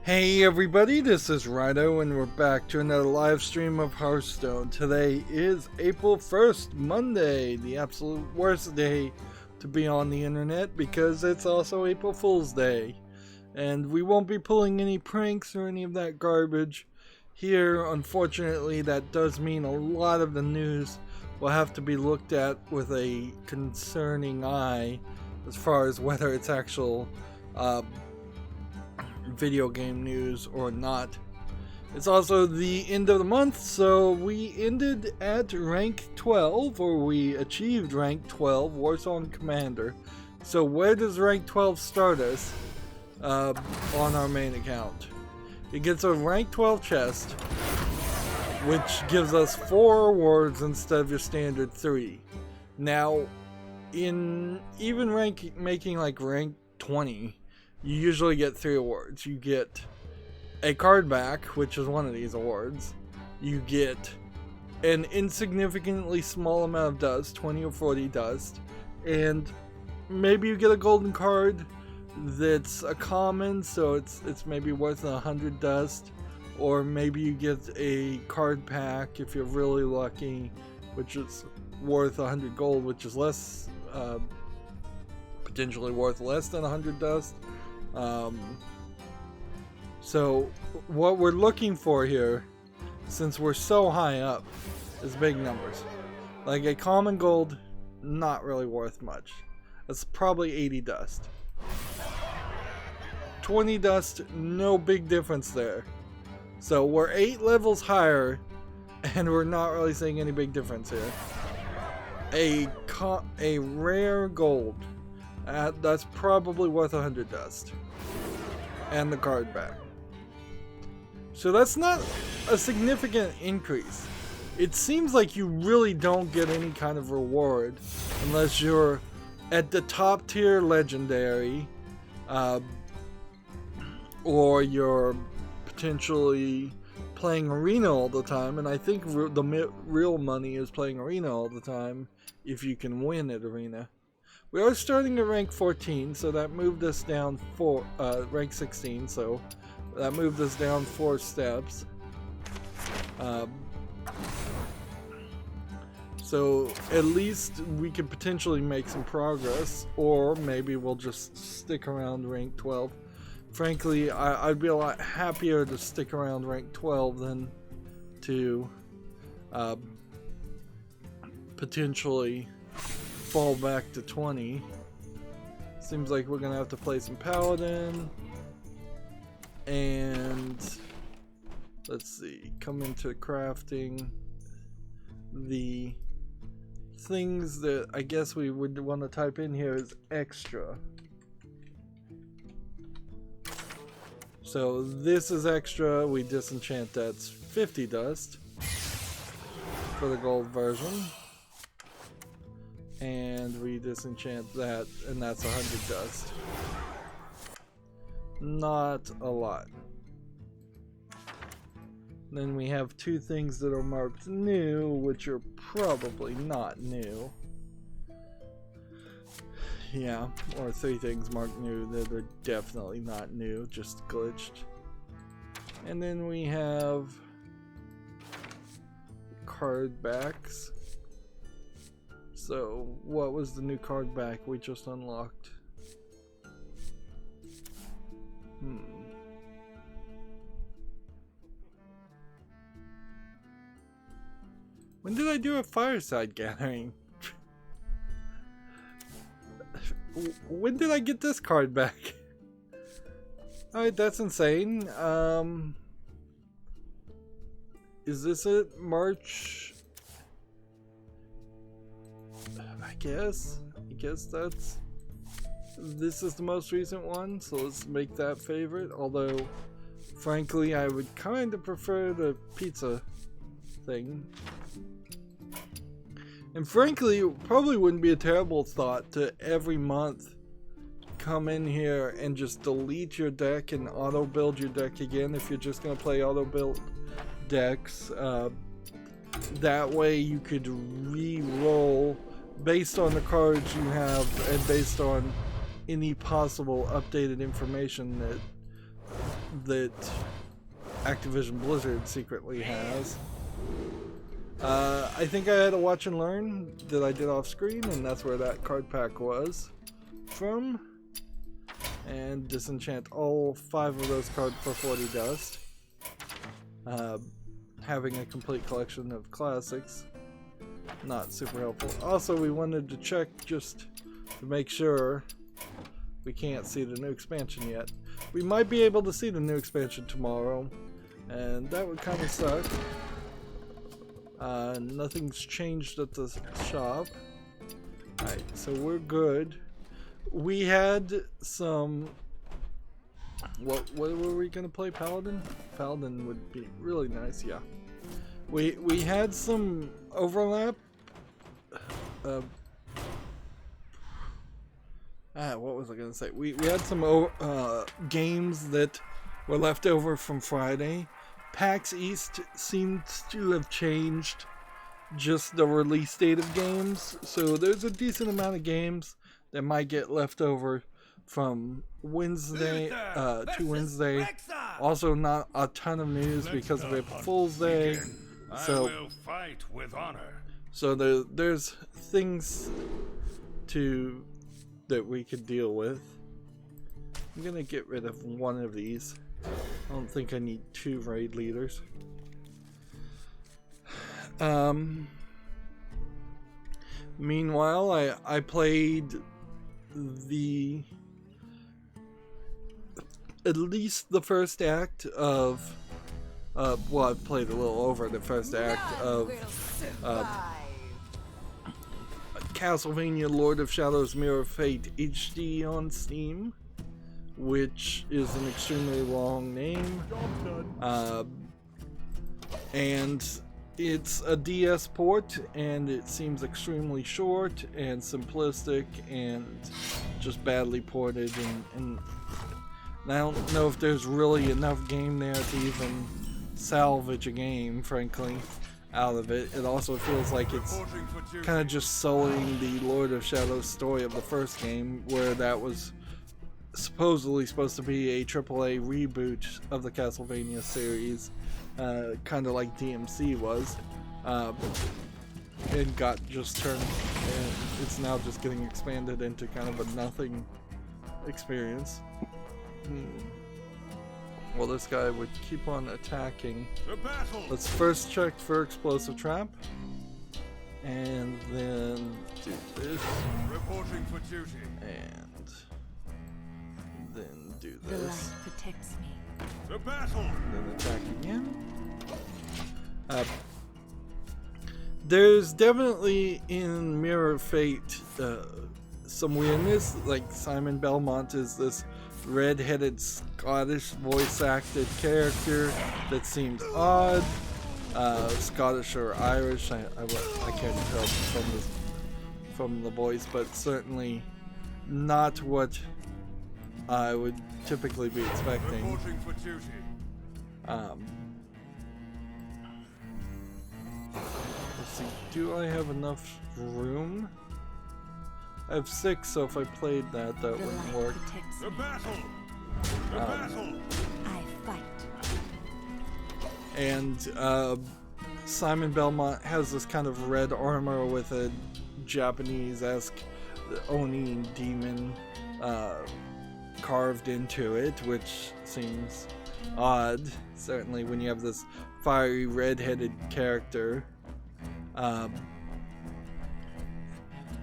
Hey everybody, this is Rydo and we're back to another live stream of Hearthstone. Today is April 1st, Monday, the absolute worst day to be on the internet because it's also April Fool's Day. And we won't be pulling any pranks or any of that garbage here. Unfortunately, that does mean a lot of the news will have to be looked at with a concerning eye as far as whether it's actual video game news or not. It's also the end of the month, so we ended at rank 12, or we achieved rank 12, Warsong Commander. So where does rank 12 start us on our main account? It gets a rank 12 chest, which gives us 4 awards instead of your standard 3. Now, in even making like rank 20, you usually get 3 awards. You get a card back, which is one of these awards. You get an insignificantly small amount of dust, 20 or 40 dust. And maybe you get a golden card that's a common, so it's maybe worth 100 dust. Or maybe you get a card pack if you're really lucky, which is worth 100 gold, which is less, potentially worth less than 100 dust. So what we're looking for here, since we're so high up, is big numbers. Like a common gold, not really worth much. That's probably 80 dust. 20 dust, no big difference there. So we're 8 levels higher, and we're not really seeing any big difference here. A rare gold, that's probably worth 100 dust. And the card back. So that's not a significant increase. It seems like you really don't get any kind of reward unless you're at the top tier legendary, or you're potentially playing arena all the time. And I think the real money is playing arena all the time if you can win at arena. We are starting at rank 14, so that moved us down rank 16, so that moved us down 4 steps. So at least we could potentially make some progress, or maybe we'll just stick around rank 12. Frankly, I'd be a lot happier to stick around rank 12 than to potentially fall back to 20. Seems like we're gonna have to play some paladin, and let's see, come into crafting. The things that I guess we would want to type in here is extra. So this is extra. We disenchant, that's 50 dust for the gold version. And we disenchant that, and that's 100 dust. Not a lot. Then we have 2 things that are marked new, which are probably not new. Yeah, or 3 things marked new that are definitely not new, just glitched. And then we have card backs. So, what was the new card back we just unlocked? When did I do a fireside gathering? When did I get this card back? Alright, that's insane. Is this it? March? I guess this is the most recent one, so let's make that favorite. Although, frankly, I would kind of prefer the pizza thing. And frankly, it probably wouldn't be a terrible thought to every month come in here and just delete your deck and auto build your deck again if you're just going to play auto build decks. That way you could re-roll based on the cards you have and based on any possible updated information that that Activision Blizzard secretly has. I think I had a watch and learn that I did off screen, and that's where that card pack was from. And disenchant all 5 of those cards for 40 dust. Having a complete collection of classics, not super helpful. Also, we wanted to check just to make sure. We can't see the new expansion yet. We might be able to see the new expansion tomorrow, and that would kind of suck. Nothing's changed at the shop. Alright, so we're good. We had some... What were we gonna play? Paladin? Paladin would be really nice, yeah. We had some overlap. What was I gonna say? We had some games that were left over from Friday. PAX East seems to have changed just the release date of games, so there's a decent amount of games that might get left over from Wednesday to Wednesday. Also, not a ton of news because of April Fool's Day. So, I will fight with honor. So there's things that we could deal with. I'm gonna get rid of one of these. I don't think I need 2 raid leaders. Meanwhile, I played at least the first act of well, I've played a little over the first act of Castlevania Lord of Shadows Mirror of Fate HD on Steam, which is an extremely long name, and it's a DS port, and it seems extremely short and simplistic and just badly ported, and I don't know if there's really enough game there to even salvage a game, frankly, out of it. It also feels like it's kind of just sullying the Lord of Shadows story of the first game, where that was supposedly supposed to be a AAA reboot of the Castlevania series, kind of like DMC was, and got just turned, and it's now just getting expanded into kind of a nothing experience. Well, this guy would keep on attacking. Let's first check for explosive trap, and then do this. Reporting for duty. And then do The this. light protects me. The battle. Then attack again. There's definitely in Mirror of Fate some weirdness. Like Simon Belmont is this red-headed Scottish voice-acted character that seems odd. Scottish or Irish, I can't tell from the voice, but certainly not what I would typically be expecting. Reporting for duty. Let's see, do I have enough room? I have 6, so if I played that The wouldn't light work. protects The me. battle. The battle. I fight. And Simon Belmont has this kind of red armor with a Japanese-esque Oni demon carved into it, which seems odd, certainly when you have this fiery red-headed character.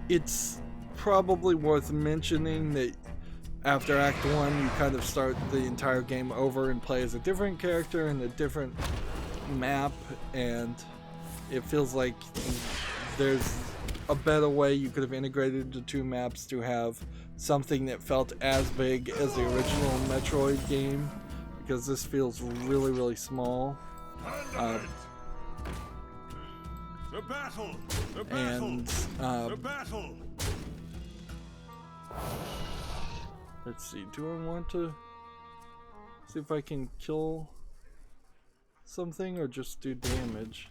It's probably worth mentioning that after Act 1 you kind of start the entire game over and play as a different character in a different map, and it feels like there's a better way you could have integrated the 2 maps to have something that felt as big as the original Metroid game, because this feels really, really small. The battle. The battle. And the battle. let's see, do I want to see if I can kill something or just do damage?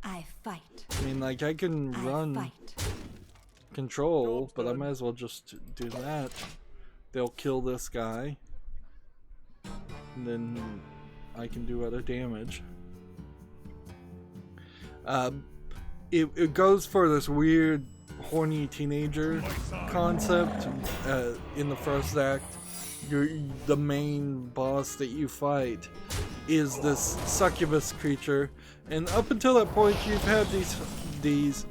I fight. I mean, like, I can I run fight. control, but I might as well just do that. they'll kill this guy, and then I can do other damage. It goes for this weird horny teenager concept. In the first act, the main boss that you fight is this succubus creature, and up until that point you've had these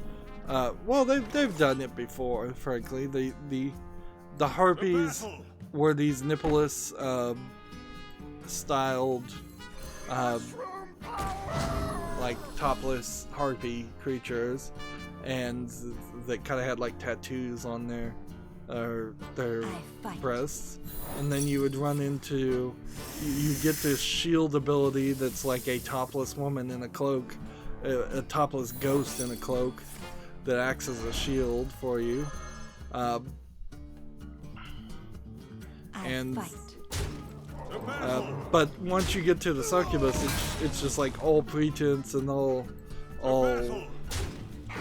well, they've done it before, frankly. The harpies were these nippleless styled like topless harpy creatures, and that kind of had like tattoos on their breasts. And then you would run into, you get this shield ability that's like a topless woman in a cloak, a topless ghost in a cloak that acts as a shield for you. But once you get to the succubus, it's just like all pretense and all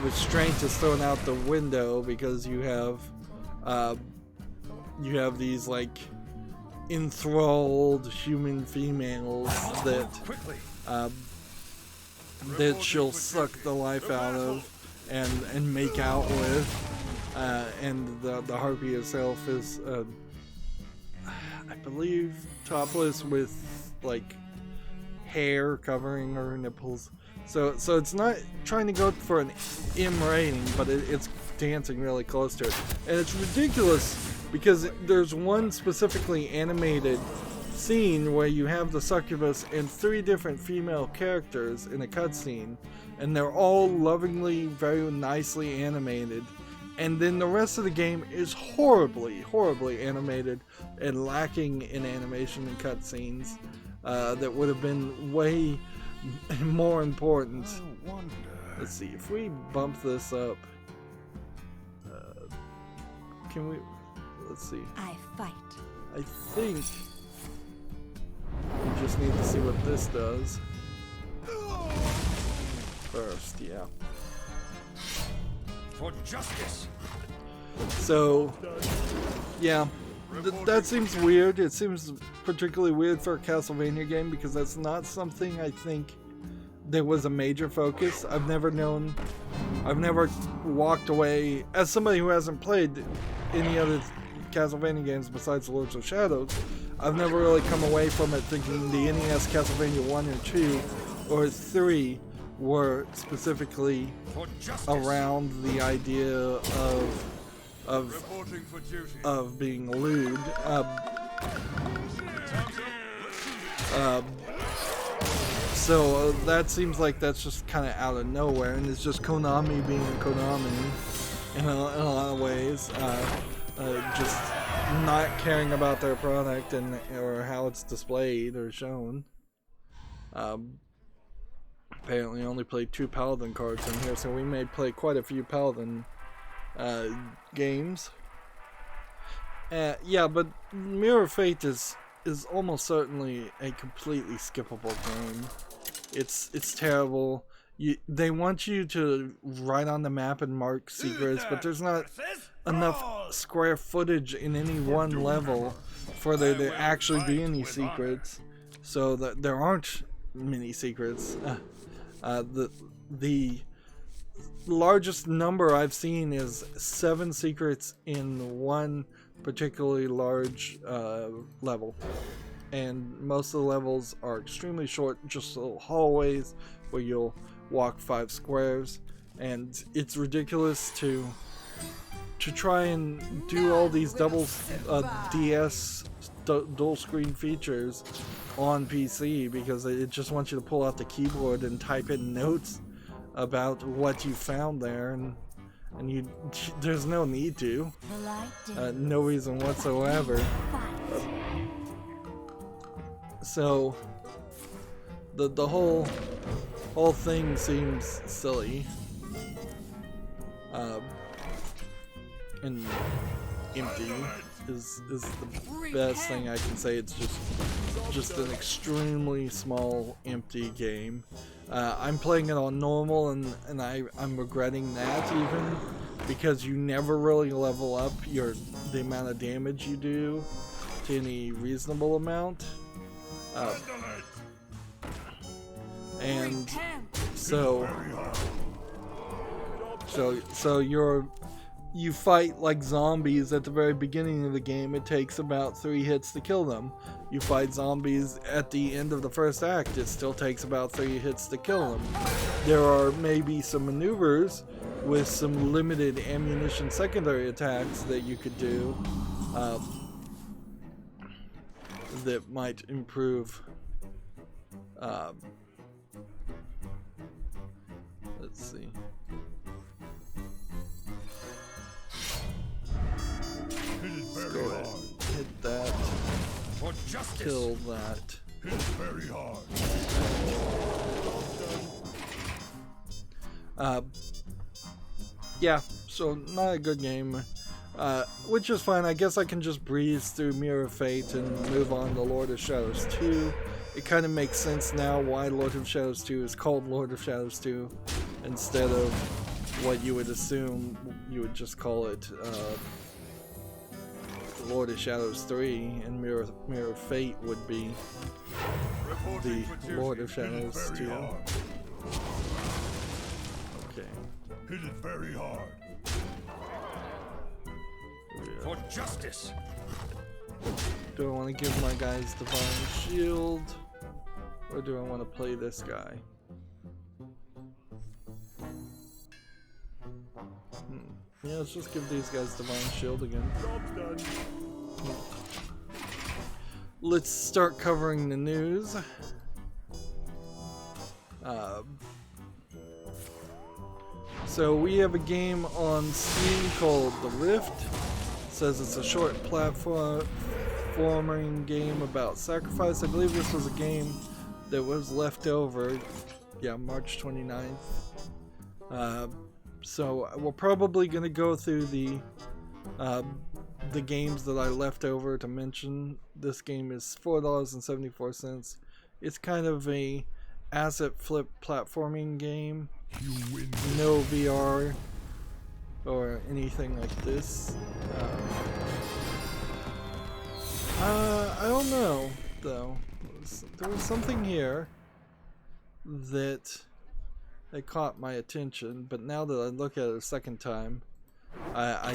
restraint is thrown out the window, because you have these like enthralled human females that she'll suck the life out of and make out with, and the harpy herself is I believe topless with like hair covering her nipples. So it's not trying to go for an M rating, but it's dancing really close to it. And it's ridiculous because there's one specifically animated scene where you have the succubus and 3 different female characters in a cutscene, and they're all lovingly, very nicely animated. And then the rest of the game is horribly animated and lacking in animation and cutscenes that would have been way more important. Let's see, if we bump this up, can we, let's see. I fight. I think we just need to see what this does first, yeah. For justice. So, yeah, that seems weird. It seems particularly weird for a Castlevania game, because that's not something I think there was a major focus. I've never walked away, as somebody who hasn't played any other Castlevania games besides Lords of Shadows, I've never really come away from it thinking the NES Castlevania 1 or 2 or 3 were specifically around the idea of being lewd. So that seems like that's just kind of out of nowhere, and it's just Konami being Konami in a lot of ways, just not caring about their product or how it's displayed or shown. Apparently only played 2 Paladin cards in here, so we may play quite a few Paladin games. Yeah, but Mirror of Fate is almost certainly a completely skippable game. It's terrible. They want you to write on the map and mark secrets, but there's not enough square footage in any one level for there to actually be any secrets, so that there aren't many secrets. The largest number I've seen is 7 secrets in one particularly large level, and most of the levels are extremely short, just little hallways where you'll walk 5 squares, and it's ridiculous to try and do all these double DS dual screen features on PC, because it just wants you to pull out the keyboard and type in notes about what you found there, and there's no need to, no reason whatsoever. So the whole thing seems silly and empty is the best thing I can say. It's just an extremely small, empty game. I'm playing it on normal, and I'm regretting that even, because you never really level up the amount of damage you do to any reasonable amount. And so you fight like zombies at the very beginning of the game. It takes about 3 hits to kill them. You fight zombies at the end of the first act. It still takes about 3 hits to kill them. There are maybe some maneuvers with some limited ammunition secondary attacks that you could do that might improve. Let's see. Let's go ahead and hit that. For justice. Kill that. Hit very hard. Yeah, so not a good game. Which is fine. I guess I can just breeze through Mirror of Fate and move on to Lord of Shadows 2. It kind of makes sense now why Lord of Shadows 2 is called Lord of Shadows 2 instead of what you would assume you would just call it Lord of Shadows 3, and Mirror of Fate would be the Lord of Shadows 2. Okay. Hit it very hard. For justice. Do I want to give my guys Divine Shield, or do I want to play this guy? Yeah, let's just give these guys Divine Shield again. Job's done. Let's start covering the news. So we have a game on Steam called The Rift. It says it's a short platforming game about sacrifice. I believe this was a game that was left over. Yeah, March 29th. So we're probably going to go through the games that I left over to mention. This game is $4.74. It's kind of a asset flip platforming game. You win. No VR or anything like this. I don't know though. There was something here that caught my attention, but now that I look at it a second time, I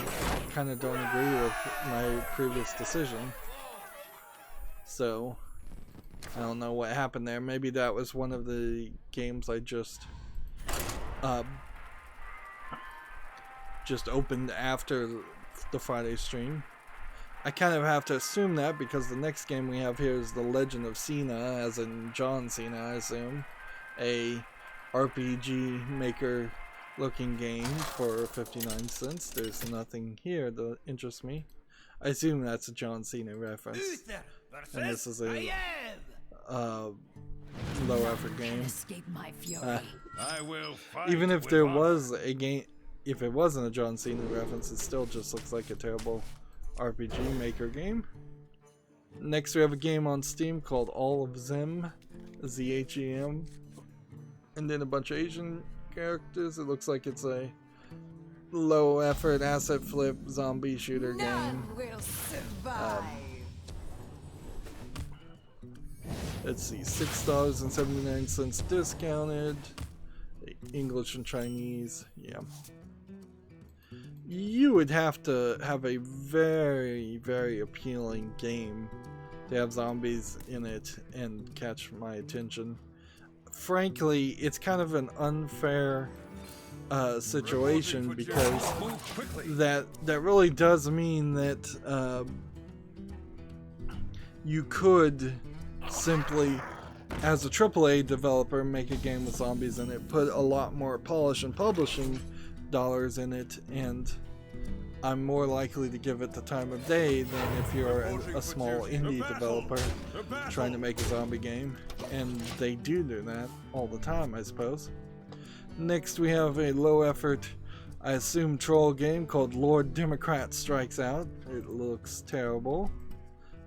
kind of don't agree with my previous decision. So I don't know what happened there. Maybe that was one of the games I just opened after the Friday stream. I kind of have to assume that because the next game we have here is The Legend of Cena, as in John Cena, I assume. A RPG maker looking game for 59 cents. There's nothing here that interests me. I assume that's a John Cena reference. And this is a low effort game. Escape my fury. I will fight. Even if with there honor. was a game, if it wasn't a John Cena reference, it still just looks like a terrible RPG maker game. Next we have a game on Steam called All of Zem, Z-H-E-M, and then a bunch of Asian characters. It looks like it's a low effort asset flip zombie shooter game. None will survive. Let's see, $6.79 discounted. English and Chinese, yeah. You would have to have a very, very appealing game to have zombies in it and catch my attention. Frankly, it's kind of an unfair situation because that really does mean that you could simply, as a AAA developer, make a game with zombies in it, put a lot more polish and publishing dollars in it, and I'm more likely to give it the time of day than if you're a small indie developer trying to make a zombie game, and they do that all the time, I suppose. Next we have a low effort, I assume troll game called Lord Democrat Strikes Out. It looks terrible.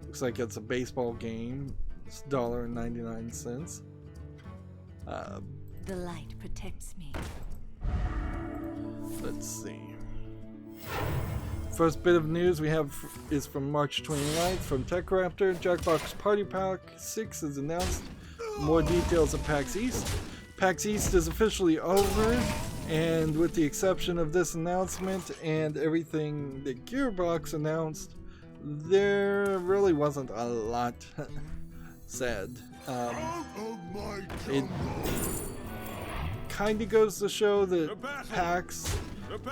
Looks like it's a baseball game. It's $1.99. The light protects me. Let's see. First bit of news we have is from March 29th from TechRaptor. Jackbox Party Pack 6 is announced. More details of PAX East. PAX East is officially over, and with the exception of this announcement and everything that Gearbox announced, there really wasn't a lot said. It kind of goes to show that PAX,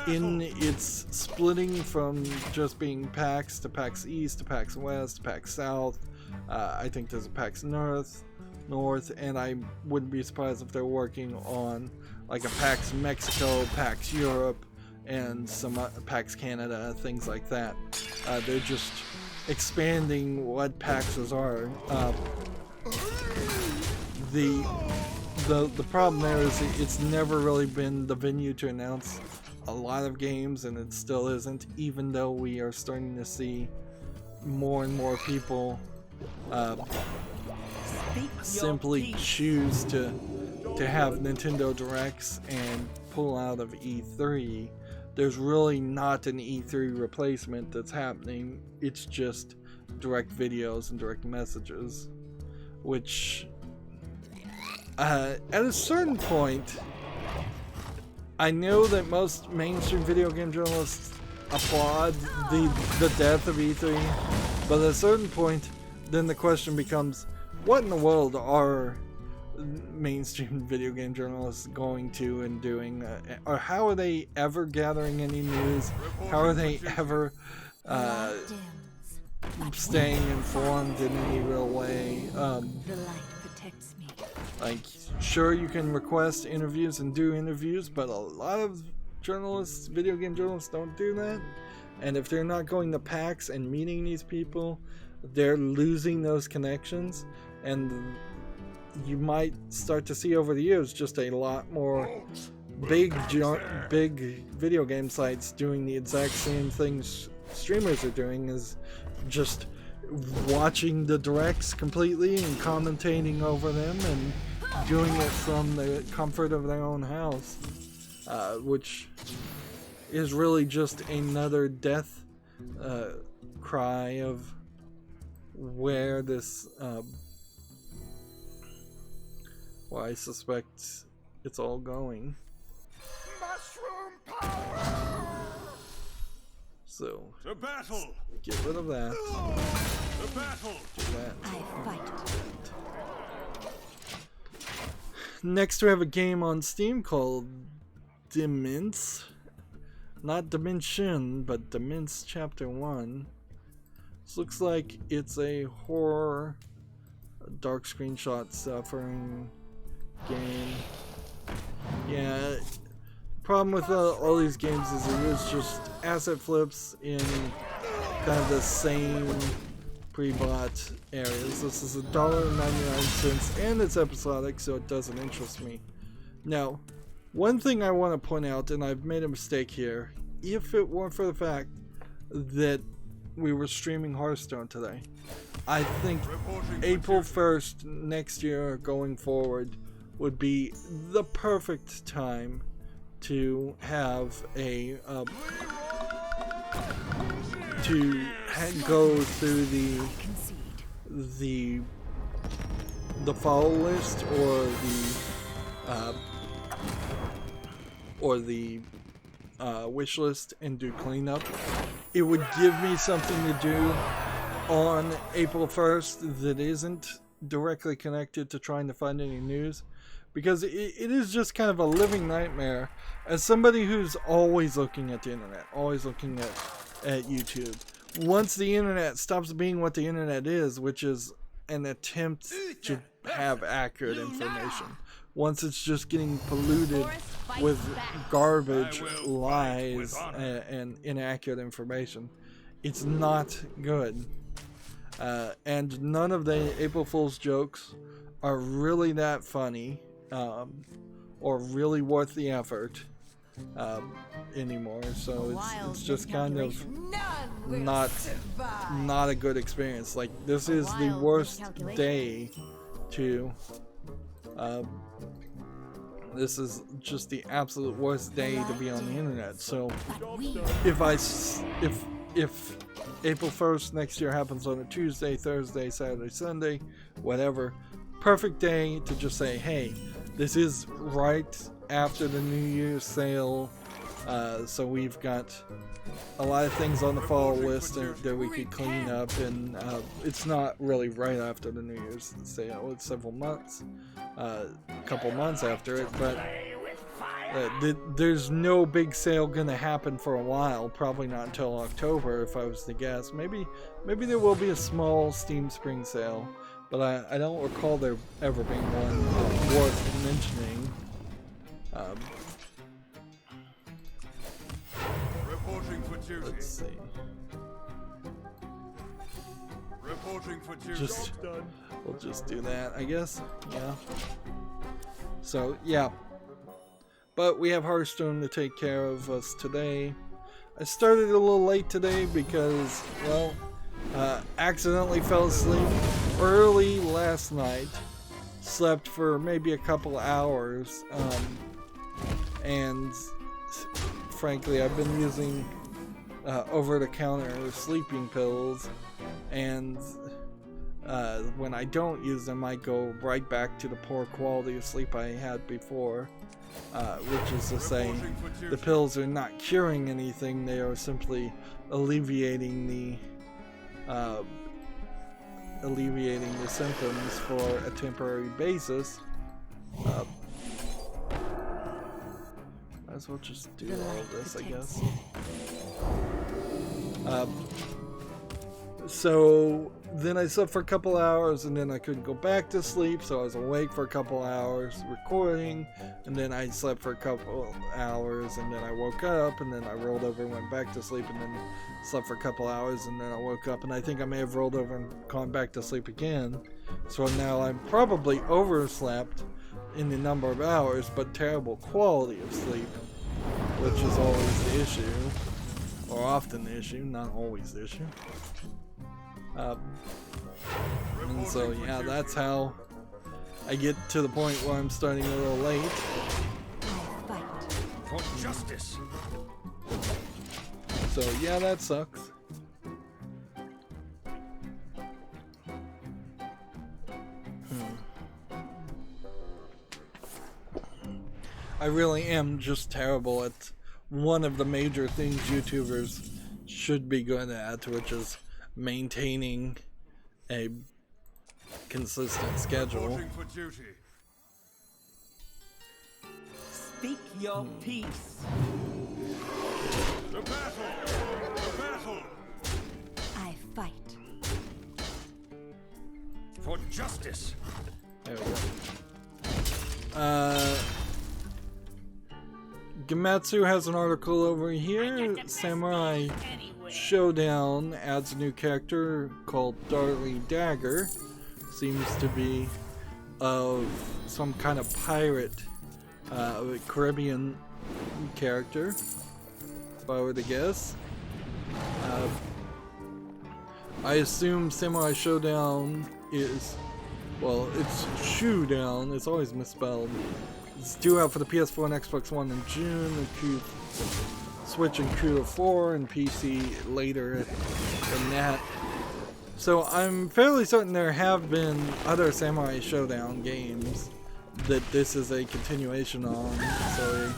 in its splitting from just being PAX to PAX East to PAX West to PAX South, I think there's a PAX North, and I wouldn't be surprised if they're working on like a PAX Mexico, PAX Europe, and some PAX Canada, things like that. They're just expanding what PAXs are. The problem there is it's never really been the venue to announce a lot of games, and it still isn't, even though we are starting to see more and more people simply choose to have Nintendo Directs and pull out of E3. There's really not an E3 replacement that's happening. It's just direct videos and direct messages, which at a certain point, I know that most mainstream video game journalists applaud the death of E3, but at a certain point, then the question becomes, what in the world are mainstream video game journalists going to and doing? Or how are they ever gathering any news? How are they ever staying informed in any real way? The light protects me. Like, sure, you can request interviews and do interviews, but a lot of journalists, video game journalists, don't do that. And if they're not going to PAX and meeting these people, they're losing those connections, and you might start to see over the years just a lot more big video game sites doing the exact same things streamers are doing, is just watching the directs completely and commentating over them and doing it from the comfort of their own house, which is really just another death cry of where this well, I suspect it's all going. Mushroom power! So The battle! get rid of that. The battle! Do that. I fight. Next we have a game on Steam called Demence. Not Dimension, but Demence Chapter 1. This looks like it's a horror, dark screenshot suffering game. Yeah, problem with all these games is it is just asset flips in kind of the same pre-bought areas. This is $1.99 and it's episodic, so it doesn't interest me. Now, one thing I want to point out, and I've made a mistake here, if it weren't for the fact that we were streaming Hearthstone today, I think April 1st next year going forward would be the perfect time to have a go through the follow list or the wish list and do cleanup. It would give me something to do on April 1st that isn't directly connected to trying to find any news, because it is just kind of a living nightmare as somebody who's always looking at the internet, always looking at YouTube. Once the internet stops being what the internet is, which is an attempt to have accurate information, once it's just getting polluted with garbage, lies, and inaccurate information, it's not good. And none of the April Fool's jokes are really that funny, or really worth the effort anymore. So it's just kind of not a good experience. Like, this is the worst day to This is just the absolute worst day to be on the internet. So But we if April 1st next year happens on a Tuesday, Thursday, Saturday, Sunday, whatever, perfect day to just say, hey, this is right after the New Year's sale, so we've got a lot of things on the fall list that we could clean up, and it's not really right after the New Year's sale, it's several months, a couple months after it, but there's no big sale gonna happen for a while, probably not until October if I was to guess. Maybe there will be a small Steam Spring sale, but I don't recall there ever being one worth mentioning. Reporting for duty. Let's see. Reporting for duty. We'll just do that, I guess. Yeah. So yeah. But we have Hearthstone to take care of us today. I started a little late today because, well, accidentally fell asleep early last night. Slept for maybe a couple hours. And frankly, I've been using over-the-counter sleeping pills. And when I don't use them, I go right back to the poor quality of sleep I had before. Which is to say, the pills are not curing anything, they are simply alleviating the symptoms for a temporary basis. Might as well just do all of this, I guess. So then I slept for a couple hours, and then I couldn't go back to sleep, so I was awake for a couple hours recording, and then I slept for a couple hours, and then I woke up, and then I rolled over and went back to sleep, and then slept for a couple hours, and then I woke up, and I think I may have rolled over and gone back to sleep again. So now I'm probably overslept in the number of hours, but terrible quality of sleep, which is always the issue, or often the issue, not always the issue. And so yeah, that's how I get to the point where I'm starting a little late. For justice. So yeah, that sucks. I really am just terrible at one of the major things YouTubers should be good at, which is maintaining a consistent schedule. Reporting for duty. Speak your peace. The battle. The battle. I fight. For justice. There we go. Gamatsu has an article over here. Samurai Showdown adds a new character called Darley Dagger. Seems to be of some kind of pirate, Caribbean character, if I were to guess. I assume Samurai Showdown is, well, it's Showdown. It's always misspelled. It's due out for the PS4 and Xbox One in June, and Switch and Q4, and PC later than that. So I'm fairly certain there have been other Samurai Showdown games that this is a continuation on. So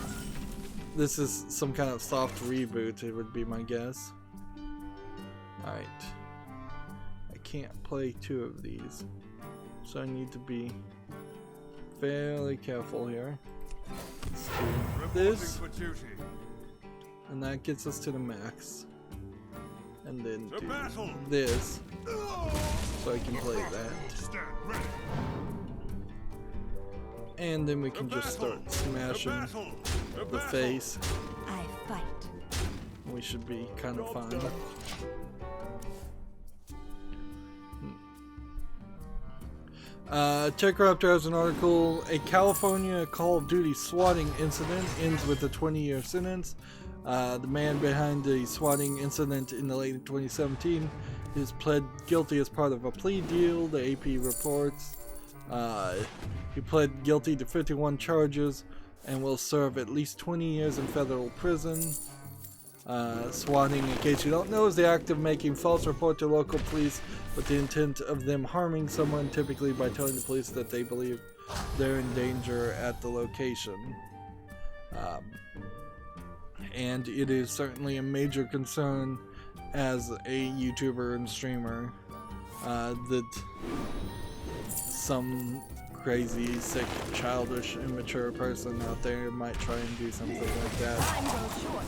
this is some kind of soft reboot, it would be my guess. Alright. I can't play two of these, so I need to be fairly careful here. Let's do this, and that gets us to the max. And then do this, so I can play that. And then we can just start smashing the face. I fight. We should be kind of fine. TechRaptor has an article. A California Call of Duty swatting incident ends with a 20-year sentence. The man behind the swatting incident in the late 2017 is pled guilty as part of a plea deal, the AP reports. He pled guilty to 51 charges, and will serve at least 20 years in federal prison. Swatting, in case you don't know, is the act of making false report to local police with the intent of them harming someone, typically by telling the police that they believe they're in danger at the location. And it is certainly a major concern as a YouTuber and streamer that some crazy, sick, childish, immature person out there might try and do something like that. Time goes short.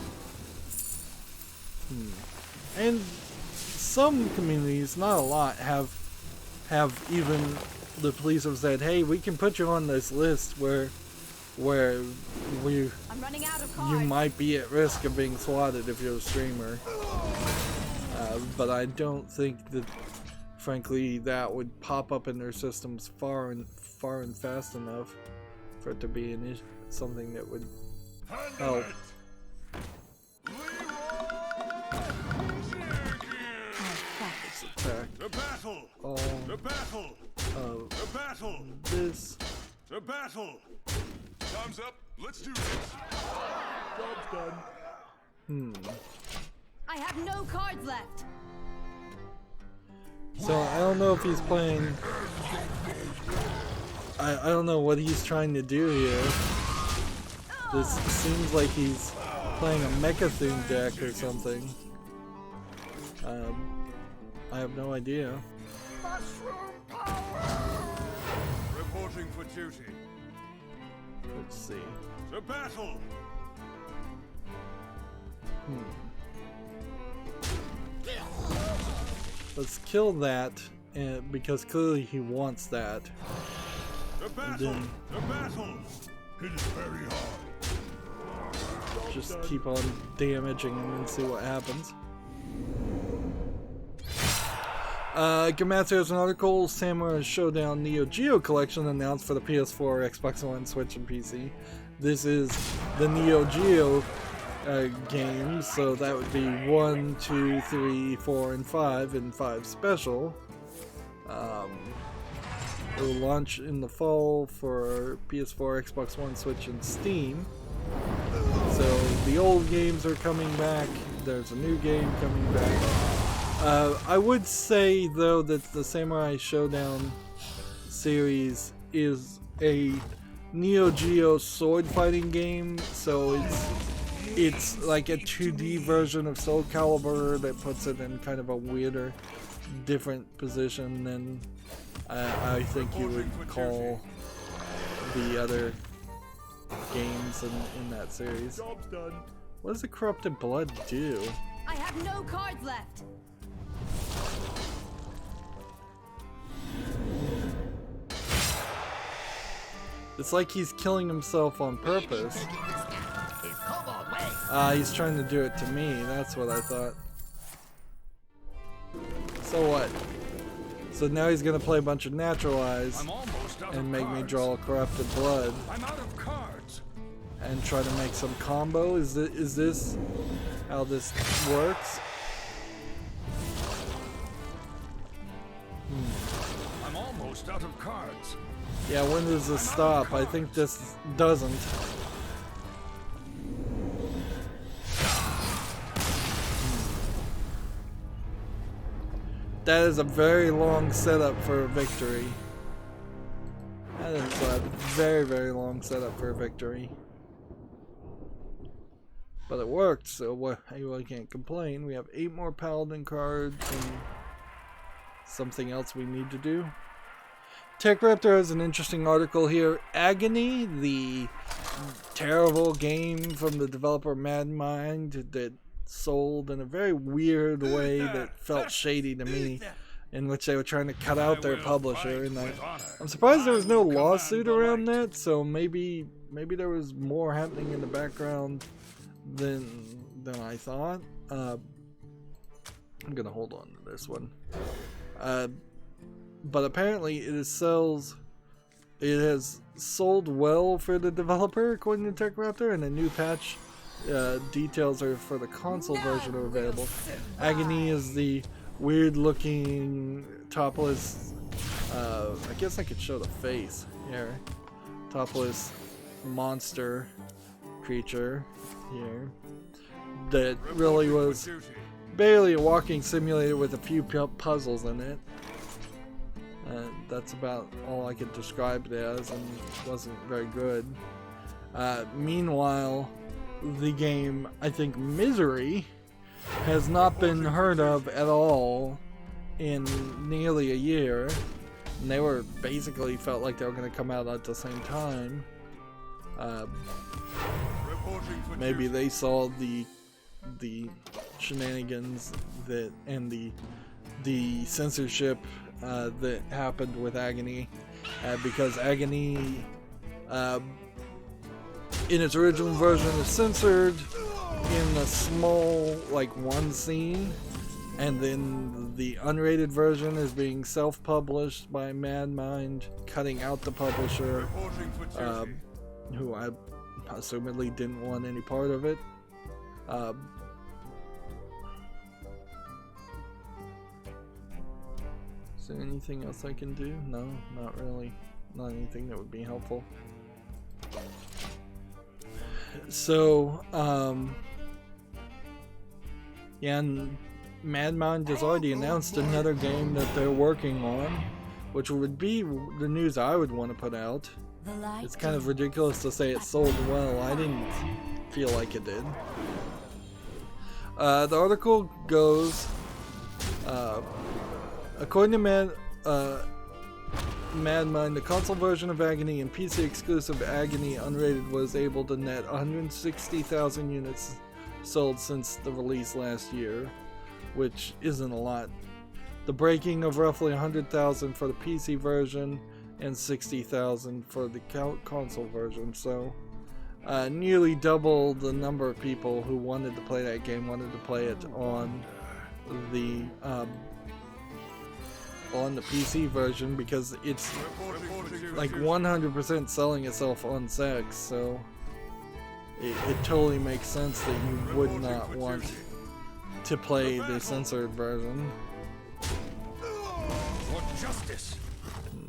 And some communities, not a lot, have even the police have said, hey, we can put you on this list where I'm running out of cards. you might be at risk of being swatted if you're a streamer. But I don't think that, frankly, that would pop up in their systems far and fast enough for it to be something that would help. Attack. The battle! All The battle! of The battle! this. The battle! Time's up. Let's do this. Job's done. I have no cards left. So I don't know if he's playing. I don't know what he's trying to do here. This seems like he's playing a Mechathune deck or something. I have no idea. Mushroom power! Reporting for duty. Let's see. The battle! Let's kill that, because clearly he wants that. The battle! Then- The battle! It is very hard. Just keep on damaging him and see what happens. Gamatsu has an article, Samurai Showdown Neo Geo Collection announced for the PS4, Xbox One, Switch, and PC. This is the Neo Geo games, so that would be 1, 2, 3, 4, and 5, and 5 special. It will launch in the fall for PS4, Xbox One, Switch, and Steam. So the old games are coming back, there's a new game coming back. I would say though that the Samurai Showdown series is a Neo Geo sword fighting game, so it's like a 2D version of Soul Calibur that puts it in kind of a weirder, different position than I think you would call the other games in that series. Job's done. What does the Corrupted Blood do? I have no cards left. It's like he's killing himself on purpose. He's trying to do it to me, that's what I thought. So what? So now he's gonna play a bunch of Naturalize I'm almost out and of make me cards. draw Corrupted Blood I'm out of cards. and try to make some combo. Is this how this works? I'm almost out of cards. Yeah, when does this stop? I think this doesn't. That is a very long setup for a victory. That is a very, very long setup for a victory. But it worked, so I can't complain. We have 8 more Paladin cards and something else we need to do. TechRaptor has an interesting article here. Agony, the terrible game from the developer Mad Mind that sold in a very weird way that felt shady to me, in which they were trying to cut out their publisher, and I'm surprised there was no lawsuit around that, so maybe there was more happening in the background than I thought. I'm gonna hold on to this one. But apparently it has sold well for the developer, according to TechRaptor, and a new patch details are for the console version are available. Agony is the weird looking topless, I guess I could show the face here, topless monster creature here that really was barely a walking simulator with a few puzzles in it. That's about all I could describe it as, and it wasn't very good. Meanwhile, the game, I think Misery, has not been heard of at all in nearly a year. And they were basically felt like they were going to come out at the same time. Maybe they saw the shenanigans that and the censorship that happened with Agony, because Agony in its original version is censored in a small, like, one scene, and then the unrated version is being self-published by MadMind, cutting out the publisher, who I assumedly didn't want any part of it. Is there anything else I can do? No, not really. Not anything that would be helpful. So, yeah, and MadMind has already announced another game that they're working on, which would be the news I would want to put out. It's kind of ridiculous to say it sold well. I didn't feel like it did. The article goes, according to MadMind, the console version of Agony and PC exclusive Agony Unrated was able to net 160,000 units sold since the release last year, which isn't a lot. The breaking of roughly 100,000 for the PC version and 60,000 for the console version, so nearly double the number of people who wanted to play that game wanted to play it on the PC version, because it's like 100% selling itself on sex, so it totally makes sense that you would not want to play the censored version. For justice.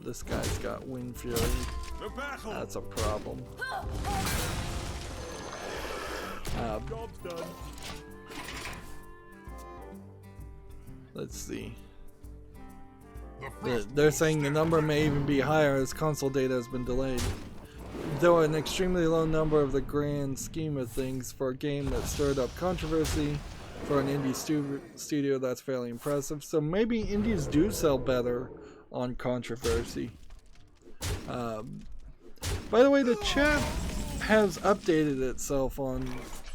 This guy's got Wind Fury. That's a problem. Job's done. Let's see. They're saying the number may even be higher as console data has been delayed. Though an extremely low number of the grand scheme of things for a game that stirred up controversy for an indie studio, that's fairly impressive. So maybe indies do sell better on controversy. By the way, the chat has updated itself on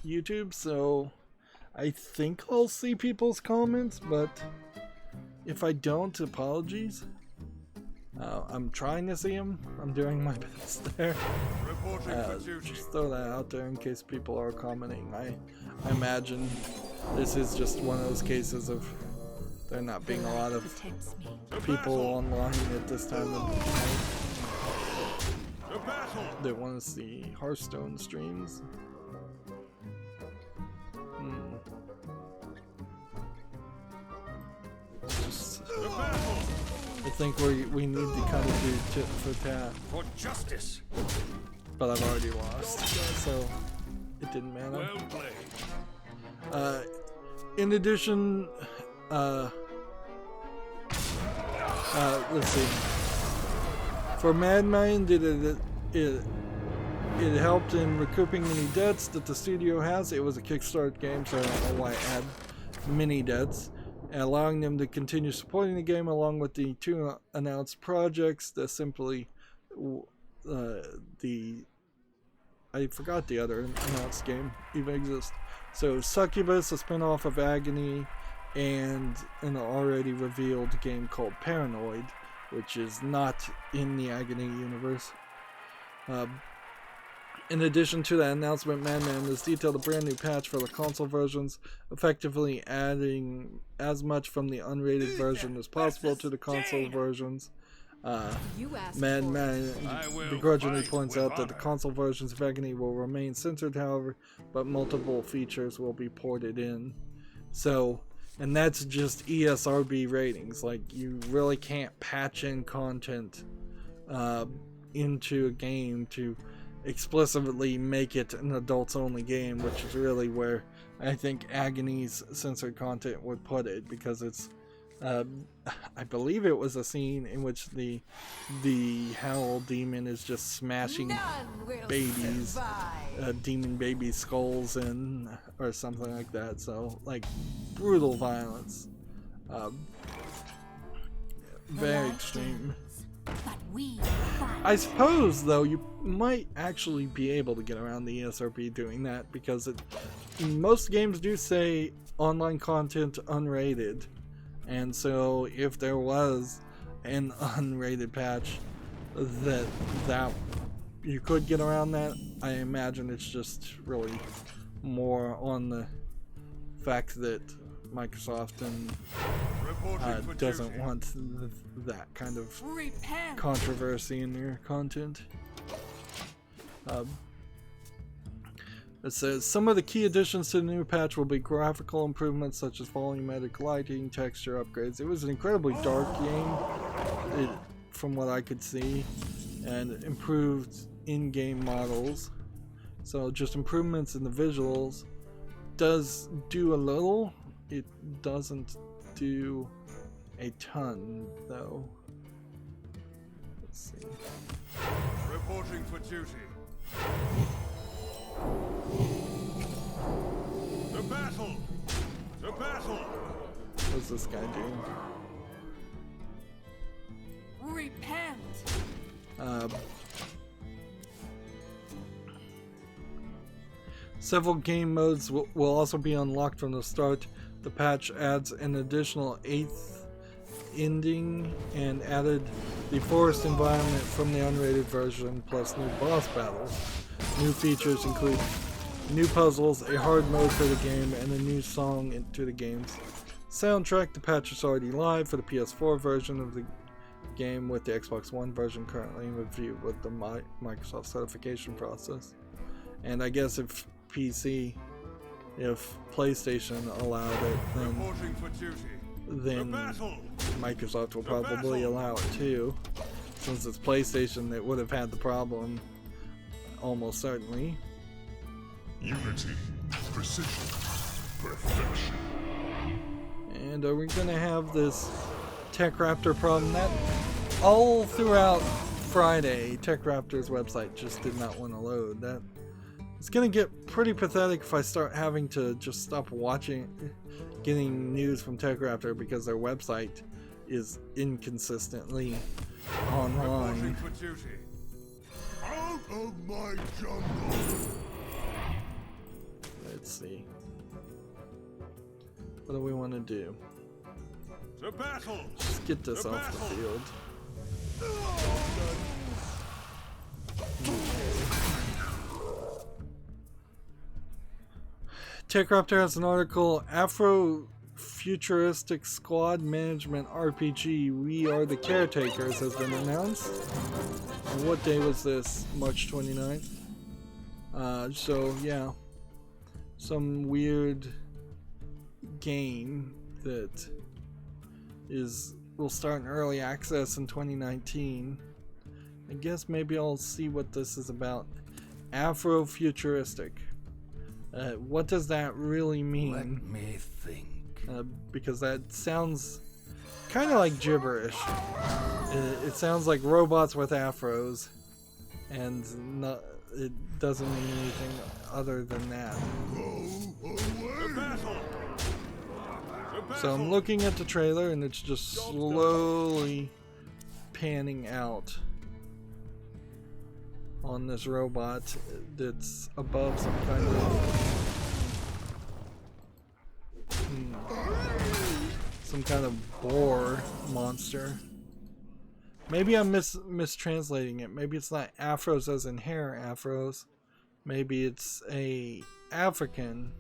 YouTube, so I think I'll see people's comments, but if I don't, apologies. I'm trying to see them. I'm doing my best there. Just throw that out there in case people are commenting. I imagine this is just one of those cases of there not being a lot of people online at this time of night that want to see Hearthstone streams. I think we need to kind of do tit for tat. For justice. But I've already lost, so it didn't matter. Well played. In addition, let's see. For MadMind, it helped in recouping many debts that the studio has. It was a Kickstarter game, so I don't know why it had many debts, allowing them to continue supporting the game along with the two announced projects. That simply I forgot the other announced game even exists. So Succubus, a spin-off of Agony, and an already revealed game called Paranoid, which is not in the Agony universe. In addition to that announcement, MadMind has detailed a brand new patch for the console versions, effectively adding as much from the unrated version as possible to the console versions. MadMind begrudgingly points out that the console versions of Agony will remain censored, however, but multiple features will be ported in. So, and that's just ESRB ratings. Like, you really can't patch in content into a game to explicitly make it an adults only game, which is really where I think Agony's censored content would put it, because it's I believe it was a scene in which the Howl demon is just smashing babies, demon baby skulls in, or something like that. So like brutal violence, very extreme. I suppose though you might actually be able to get around the ESRB doing that, because most games do say online content unrated. And so if there was an unrated patch that you could get around that, I imagine it's just really more on the fact that Microsoft and doesn't want that kind of controversy in their content. It says some of the key additions to the new patch will be graphical improvements such as volumetric lighting, texture upgrades. It was an incredibly dark game, from what I could see, and improved in-game models. So just improvements in the visuals. Does do a little. It doesn't do a ton, though. Let's see. Reporting for duty. The battle! The battle! What's this guy doing? Repent! Several game modes will also be unlocked from the start. The patch adds an additional 8th ending and added the forest environment from the unrated version, plus new boss battles. New features include new puzzles, a hard mode for the game, and a new song into the game's soundtrack. The patch is already live for the PS4 version of the game, with the Xbox One version currently in review with the Microsoft certification process. And I guess if PlayStation allowed it, then Microsoft will probably allow it too. Since it's PlayStation that would have had the problem, almost certainly. Unity, precision, perfection. And are we gonna have this TechRaptor problem? That all throughout Friday, TechRaptor's website just did not want to load. That it's gonna get pretty pathetic if I start having to just stop getting news from TechRaptor because their website is inconsistently online. Out of my jungle! Let's see. What do we want to do? The battle! Just get this off the field. TechRaptor has an article, Afro-Futuristic Squad Management RPG, We Are the Caretakers, has been announced. And what day was this? March 29th? So, yeah. Some weird game that will start in early access in 2019. I guess maybe I'll see what this is about. Afro-Futuristic. What does that really mean? Let me think. Because that sounds kind of like gibberish. It sounds like robots with afros, and it doesn't mean anything other than that. So I'm looking at the trailer, and it's just slowly panning out on this robot that's above some kind of boar monster. Maybe I'm mistranslating it. Maybe it's not afros as in hair afros. Maybe it's a African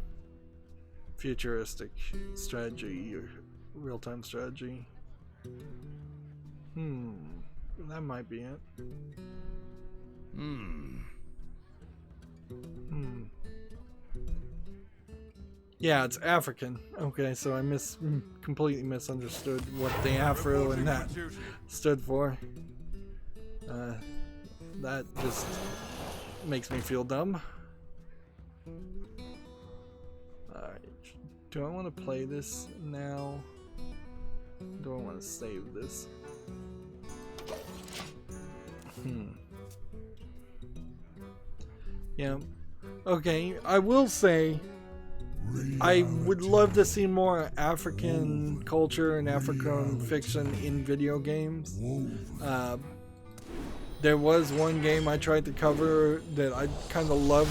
futuristic strategy or real-time strategy. That might be it. Yeah, it's African. Okay, so I completely misunderstood what the Afro and that stood for. That just makes me feel dumb. Alright. Do I want to play this now? Do I want to save this? Yeah. Okay, I will say I would love to see more African culture and African fiction in video games. There was one game I tried to cover that I kind of loved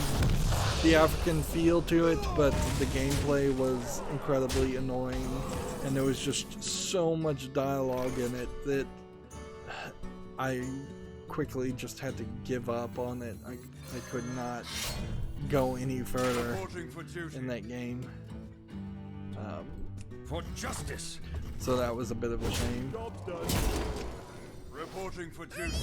the African feel to it, but the gameplay was incredibly annoying, and there was just so much dialogue in it that I quickly just had to give up on it. I could not go any further in that game. For justice. So that was a bit of a shame. Reporting for duty.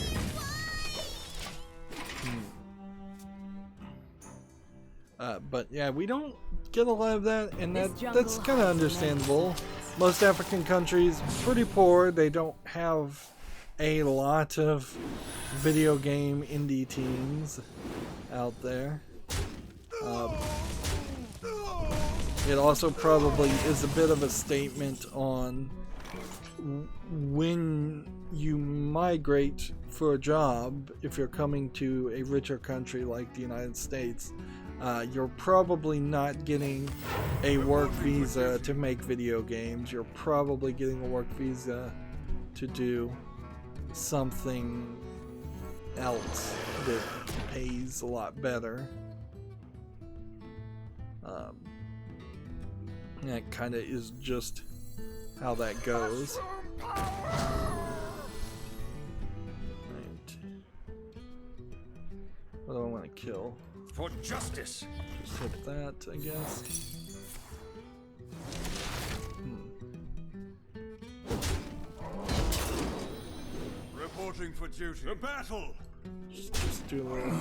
But yeah, we don't get a lot of that, and that's kind of understandable. Most African countries pretty poor. They don't have a lot of video game indie teams out there. It also probably is a bit of a statement on when you migrate for a job. If you're coming to a richer country like the United States, you're probably not getting a work visa to make video games. You're probably getting a work visa to do something else that pays a lot better. That kind of is just how that goes. Right. What do I want to kill? For justice. Just hit that, I guess. Reporting for duty. The battle. Just do a little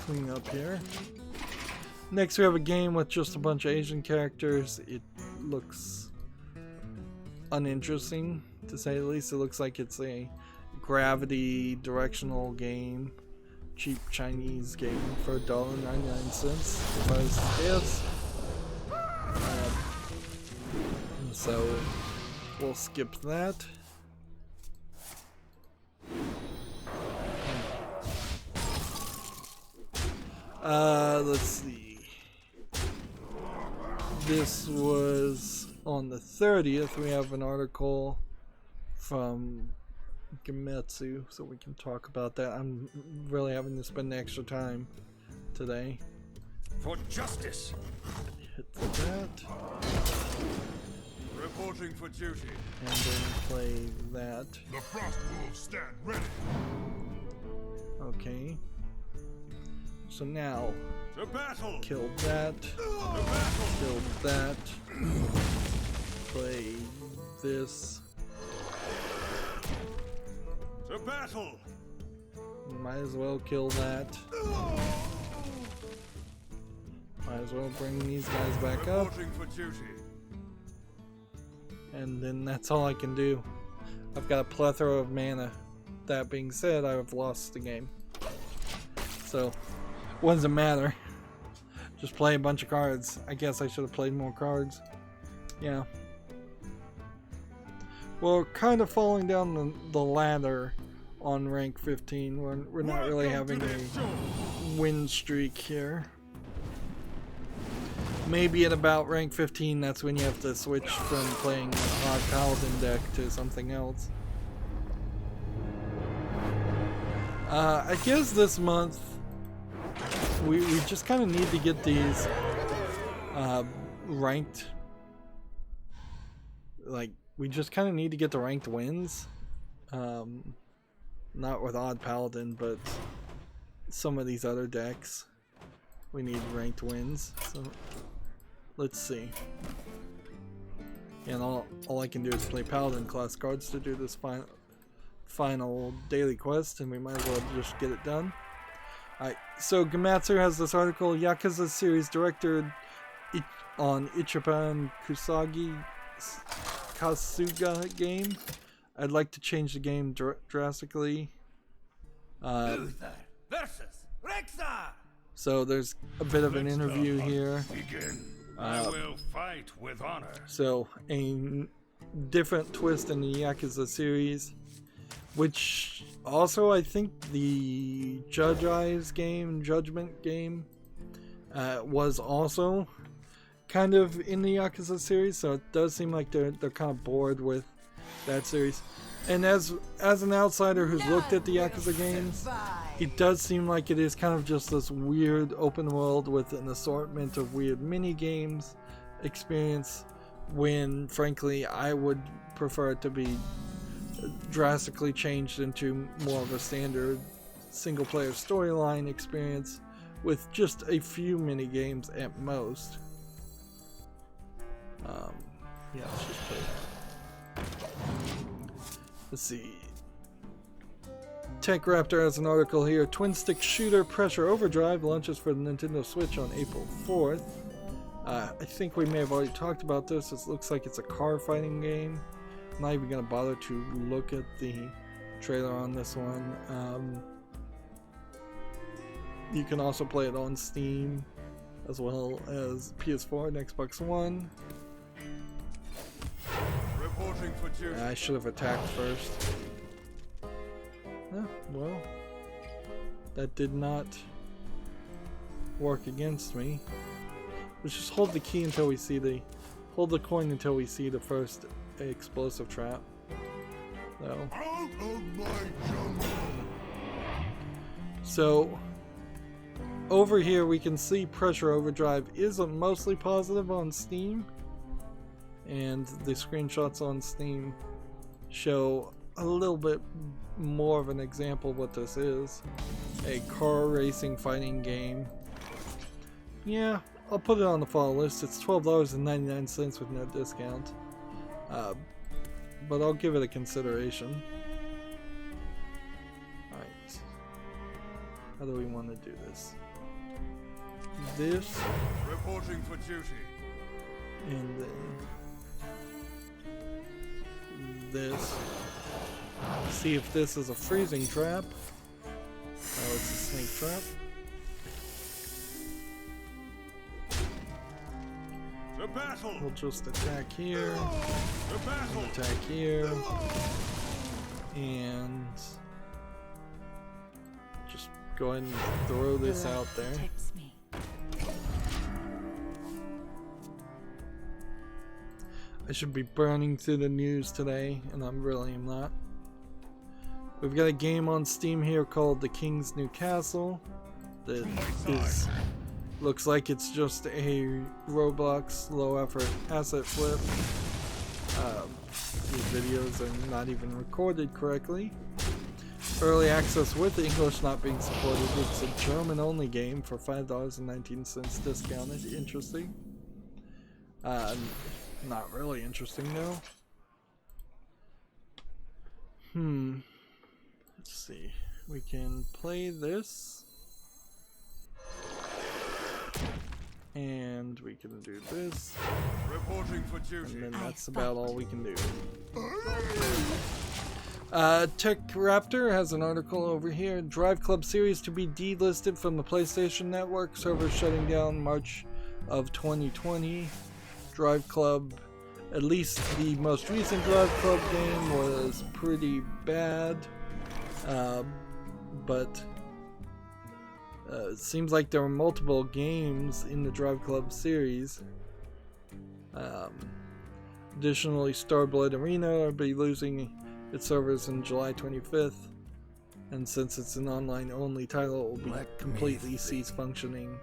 clean up here. Next we have a game with just a bunch of Asian characters. It looks uninteresting, to say the least. It looks like it's a gravity directional game. Cheap Chinese game for $1.99 if I was to guess. So we'll skip that. Let's see. This was on the 30th. We have an article from Gemetsu, so we can talk about that. I'm really having to spend extra time today. For justice. Hit that. Reporting for duty. And then play that. The Frost Wolves stand ready. Okay. So now, The battle. kill that. The battle. Kill that. Play this. The battle. Might as well kill that. Might as well bring these guys back up. Reporting for duty. And then that's all I can do. I've got a plethora of mana. That being said, I've lost the game. So, what does it matter? Just play a bunch of cards. I guess I should have played more cards. Yeah. Well, kind of falling down the ladder on rank 15. We're not really having a win streak here. Maybe at about rank 15, that's when you have to switch from playing an odd paladin deck to something else. I guess this month we just kind of need to get these ranked. Like, we just kind of need to get the ranked wins. Not with odd paladin, but some of these other decks. We need ranked wins. So let's see. And all I can do is play paladin class cards to do this final daily quest, and we might as well just get it done. Alright, so Gematsu has this article, Yakuza series director on Ichiban Kasuga game. I'd like to change the game drastically. Luther versus So there's a bit of an interview here. Begin. I will fight with honor. So a different twist in the Yakuza series, which also I think the Judgment game was also kind of in the Yakuza series, so it does seem like they're kind of bored with that series. And as an outsider who's looked at the Yakuza games, it does seem like it is kind of just this weird open world with an assortment of weird mini games experience, when frankly I would prefer it to be drastically changed into more of a standard single player storyline experience with just a few mini games at most. Yeah, let's just play that. Let's see. Tech Raptor has an article here. Twin stick shooter Pressure Overdrive launches for the Nintendo Switch on April 4th. I think we may have already talked about this. It looks like it's a car fighting game. I'm not even going to bother to look at the trailer on this one. You can also play it on Steam as well as PS4 and Xbox One. Reporting for duty. I should have attacked first. Well, that did not work against me. Let's just hold the key until we see hold the coin until we see the first explosive trap. So. Out of my jungle. So over here we can see Pressure Overdrive is mostly positive on Steam, and the screenshots on Steam show a little bit more of an example of what this is. A car racing fighting game. Yeah, I'll put it on the follow list. It's $12.99 with no discount. But I'll give it a consideration. Alright. How do we want to do this? This. Reporting for duty. And then this. See if this is a freezing trap. Oh, it's a snake trap. The battle. We'll just attack here. The battle. Attack here. And just go ahead and throw this out there. I should be burning through the news today, and I'm really not. We've got a game on Steam here called The King's New Castle that looks like it's just a Roblox low-effort asset flip. These videos are not even recorded correctly. Early access with English not being supported. It's a German-only game for $5.19 discounted. Interesting. Not really interesting though. Let's see. We can play this. And we can do this. Reporting for duty. And then that's about all we can do. Tech Raptor has an article over here. Drive Club series to be delisted from the PlayStation Network. Servers shutting down March of 2020. Drive Club, at least the most recent Drive Club game was pretty bad, but it seems like there were multiple games in the Drive Club series. Additionally, Starblood Arena will be losing its servers in July 25th, and since it's an online-only title, it will be completely cease functioning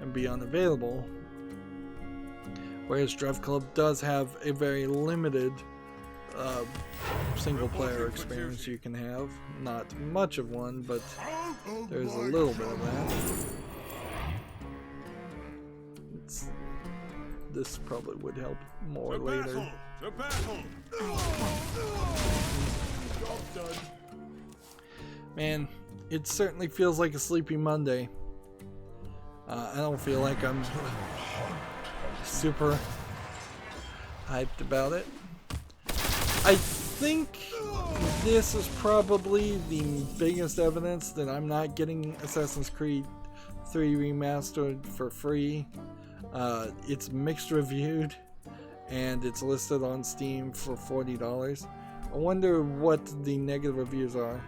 and be unavailable. Whereas Drive Club does have a very limited single player experience you can have. Not much of one, but there's a little bit of that. This probably would help more later. The battle. Man, it certainly feels like a sleepy Monday. I don't feel like I'm super hyped about it. I think this is probably the biggest evidence that I'm not getting Assassin's Creed 3 Remastered for free. It's mixed reviewed, and it's listed on Steam for $40. I wonder what the negative reviews are.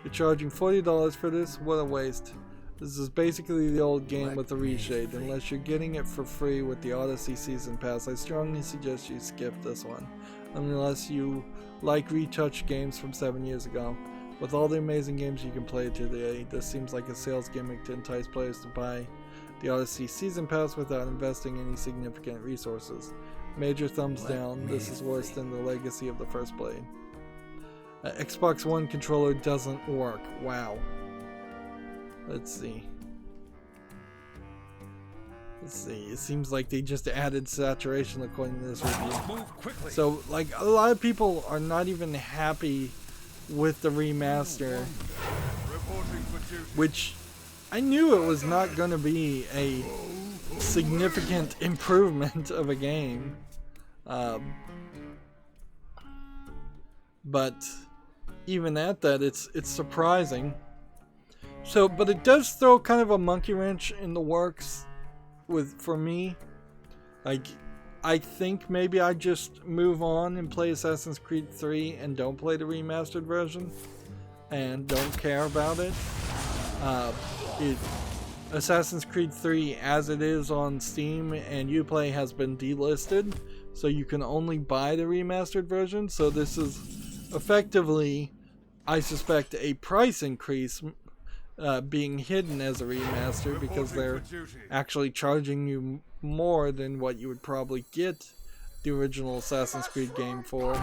You're charging $40 for this? What a waste. This is basically the old game with the reshade. Unless you're getting it for free with the Odyssey Season Pass, I strongly suggest you skip this one. Unless you like retouched games from 7 years ago. With all the amazing games you can play today, this seems like a sales gimmick to entice players to buy the Odyssey Season Pass without investing any significant resources. Major thumbs down. This is worse than the legacy of the First Blade. Xbox One controller doesn't work. Wow. Let's see. It seems like they just added saturation according to this review. So, like, a lot of people are not even happy with the remaster, which I knew it was not going to be a significant improvement of a game. But even at that, it's surprising. So, but it does throw kind of a monkey wrench in the works for me. Like, I think maybe I just move on and play Assassin's Creed 3 and don't play the remastered version and don't care about it. Assassin's Creed 3 as it is on Steam and Uplay has been delisted, so you can only buy the remastered version. So this is effectively, I suspect, a price increase being hidden as a remaster because they're actually charging you more than what you would probably get the original Assassin's Creed game for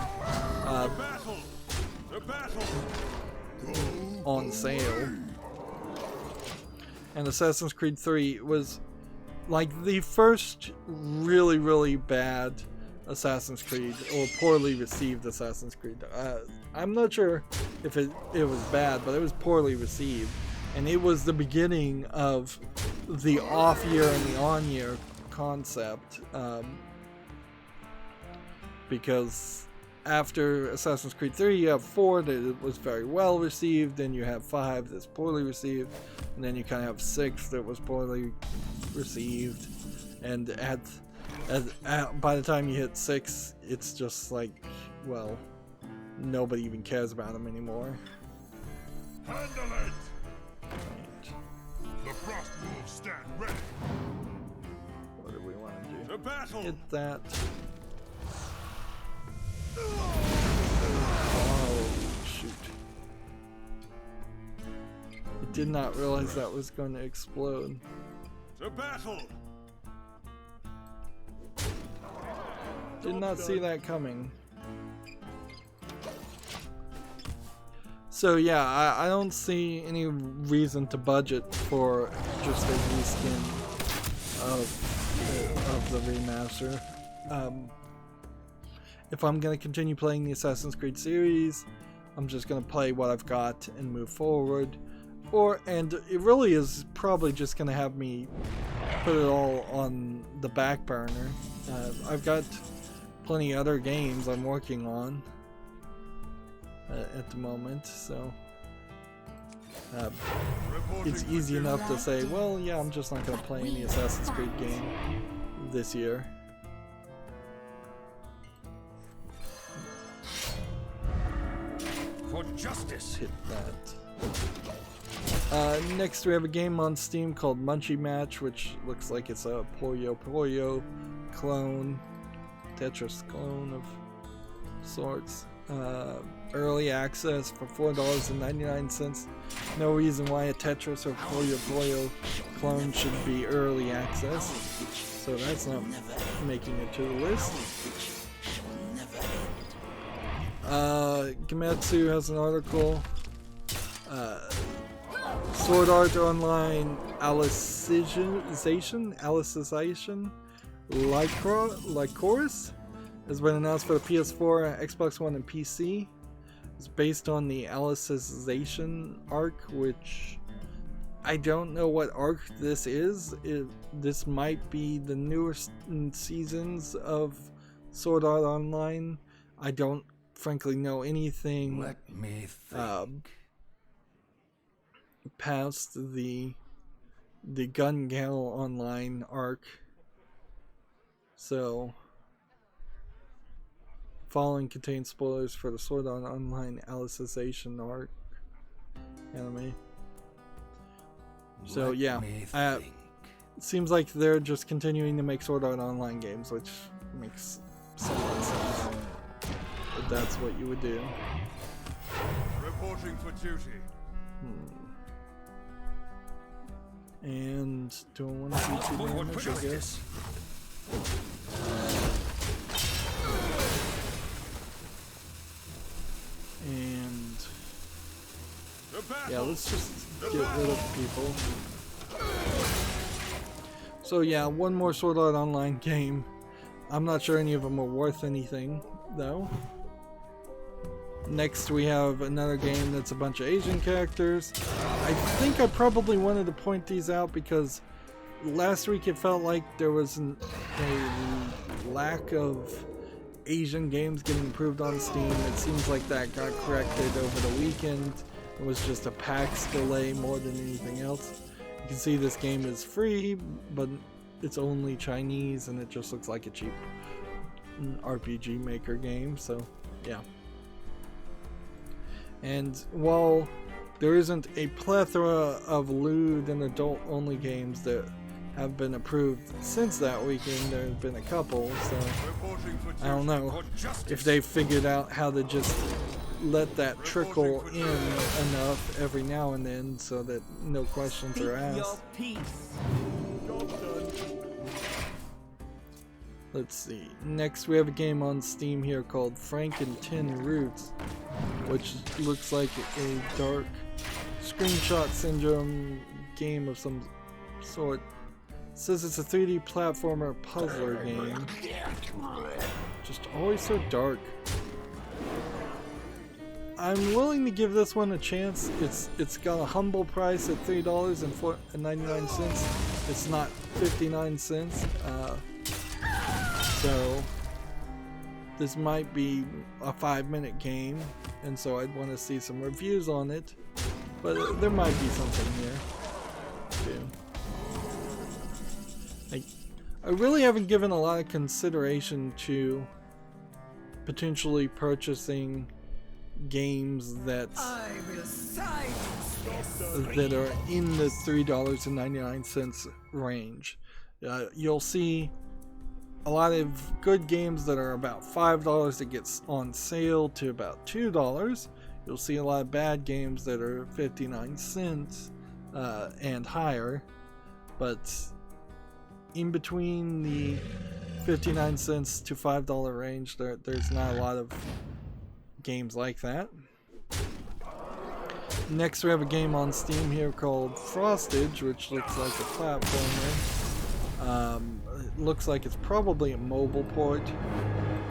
on sale. And Assassin's Creed 3 was like the first really, really bad Assassin's Creed, or poorly received Assassin's Creed. I'm not sure if it was bad, but it was poorly received. And it was the beginning of the off year and the on year concept. Because after Assassin's Creed 3, you have 4 that was very well received, then you have 5 that's poorly received, and then you kind of have 6 that was poorly received. And by the time you hit 6, it's just like, well, nobody even cares about them anymore. Handle it! The frost wolves stand ready. What do we want to do? To battle! Hit that. Oh, shoot. I did not realize that was going to explode. To battle! Did not see that coming. So yeah, I don't see any reason to budget for just a reskin of the remaster. If I'm going to continue playing the Assassin's Creed series, I'm just going to play what I've got and move forward. And it really is probably just going to have me put it all on the back burner. I've got plenty of other games I'm working on at the moment, so it's easy enough to say, well, yeah, I'm just not going to play any Assassin's Creed game this year. For justice! Hit that. Next we have a game on Steam called Munchie Match, which looks like it's a Puyo Puyo clone, Tetris clone of sorts. Early access for $4.99. No reason why a Tetris or Puyo Puyo clone should be early access, so that's not making it to the list. Gametsu has an article. Sword Art Online Alicization Lycoris has been announced for the PS4, Xbox One, and PC. It's based on the Alicization arc, which I don't know what arc this is. This might be the newest seasons of Sword Art Online. I don't frankly know anything Let me think. past the Gun Gale Online arc. So, following contains spoilers for the Sword Art Online Alicization arc anime. So yeah, it seems like they're just continuing to make Sword Art Online games, which makes somewhat sense. But that's what you would do. Reporting for duty. And do I want to do 2 damage, I guess? And yeah, let's just get rid of people. So yeah, one more Sword Art Online game. I'm not sure any of them are worth anything, though. Next we have another game that's a bunch of Asian characters. I think I probably wanted to point these out because last week it felt like there was a lack of Asian games getting approved on Steam. It seems like that got corrected over the weekend. It was just a PAX delay more than anything else. You can see this game is free, but it's only Chinese and it just looks like a cheap RPG Maker game, so yeah. And while there isn't a plethora of lewd and adult-only games that have been approved since that weekend, there have been a couple, so I don't know if they've figured out how to just let that trickle in enough every now and then so that no questions are asked. Let's see. Next we have a game on Steam here called Franken-10 Roots, which looks like a dark screenshot syndrome game of some sort. It says it's a 3D platformer puzzler game. Just always so dark. I'm willing to give this one a chance. It's got a humble price at $3.99. It's not 59 cents. So this might be a 5-minute game, and so I'd want to see some reviews on it, but there might be something here too. I really haven't given a lot of consideration to potentially purchasing games that are in the $3.99 range. You'll see a lot of good games that are about $5 that gets on sale to about $2. You'll see a lot of bad games that are 59 cents and higher, but in between the 59 cents to $5 range, there's not a lot of games like that. Next we have a game on Steam here called Frostage, which looks like a platformer. It looks like it's probably a mobile port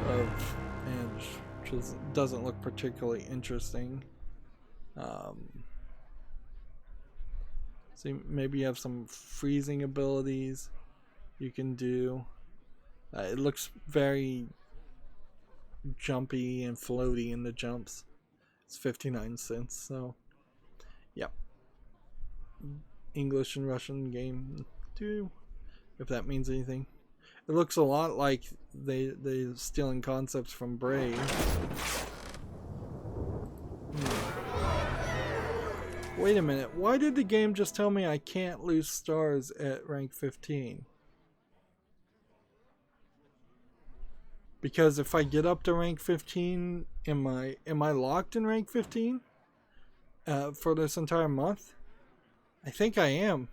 and just doesn't look particularly interesting. See, maybe you have some freezing abilities you can do. It looks very jumpy and floaty in the jumps. It's 59 cents, so yep. English and Russian game too, if that means anything. It looks a lot like they're stealing concepts from Brave. Wait a minute, why did the game just tell me I can't lose stars at rank 15? Because if I get up to rank 15, am I locked in rank 15 for this entire month? I think I am.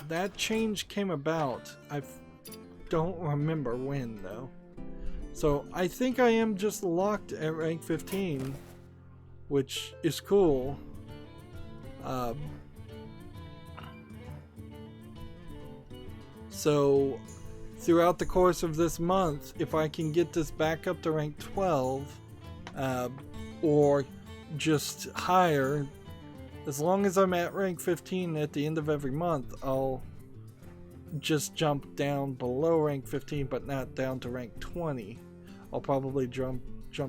That change came about. I don't remember when though. So I think I am just locked at rank 15, which is cool. So throughout the course of this month, if I can get this back up to rank 12, or just higher, as long as I'm at rank 15 at the end of every month, I'll just jump down below rank 15, but not down to rank 20. I'll probably jump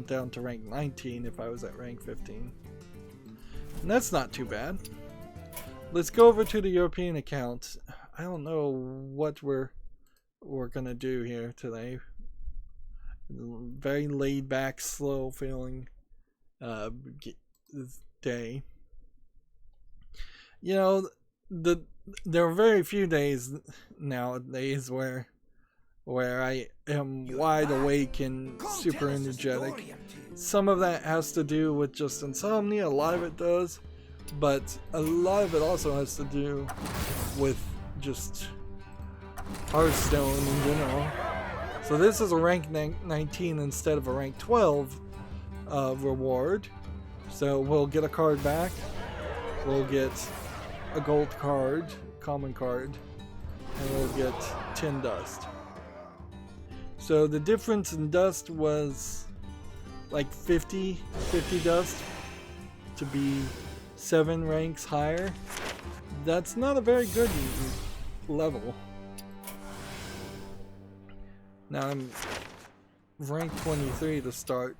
down to rank 19 if I was at rank 15. And that's not too bad. Let's go over to the European account. I don't know what we're gonna do here today. Very laid back, slow feeling day. You know, there are very few days nowadays where I am wide awake and super energetic. Some of that has to do with just insomnia, a lot of it does, but a lot of it also has to do with just Hearthstone in general. So this is a rank 19 instead of a rank 12 reward. So we'll get a card back, we'll get a gold card, common card, and we'll get 10 dust. So the difference in dust was like 50 dust to be 7 ranks higher. That's not a very good level. Now I'm rank 23 to start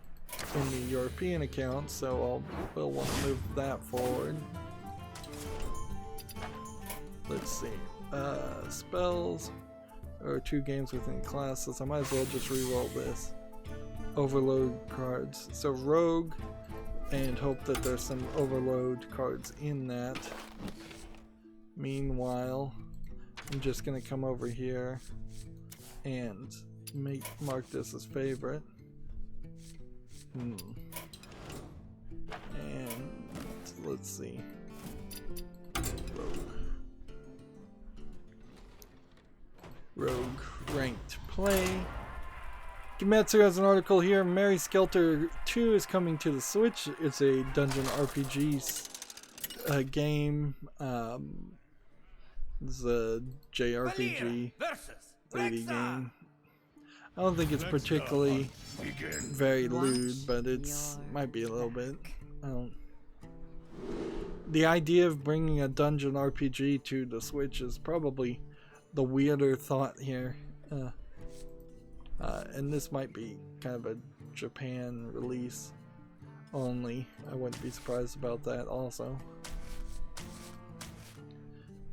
in the European account, so we'll want to move that forward. Let's see. Spells or 2 games within classes. I might as well just re-roll this. Overload cards. So rogue, and hope that there's some overload cards in that. Meanwhile, I'm just gonna come over here and mark this as favorite. And let's see. Rogue ranked play. Gematsu has an article here. Mary Skelter 2 is coming to the Switch. It's a dungeon RPG game. It's a JRPG 3D game. I don't think it's particularly very lewd, but it's might be a little bit. The idea of bringing a dungeon RPG to the Switch is probably the weirder thought here. And this might be kind of a Japan release only. I wouldn't be surprised about that also.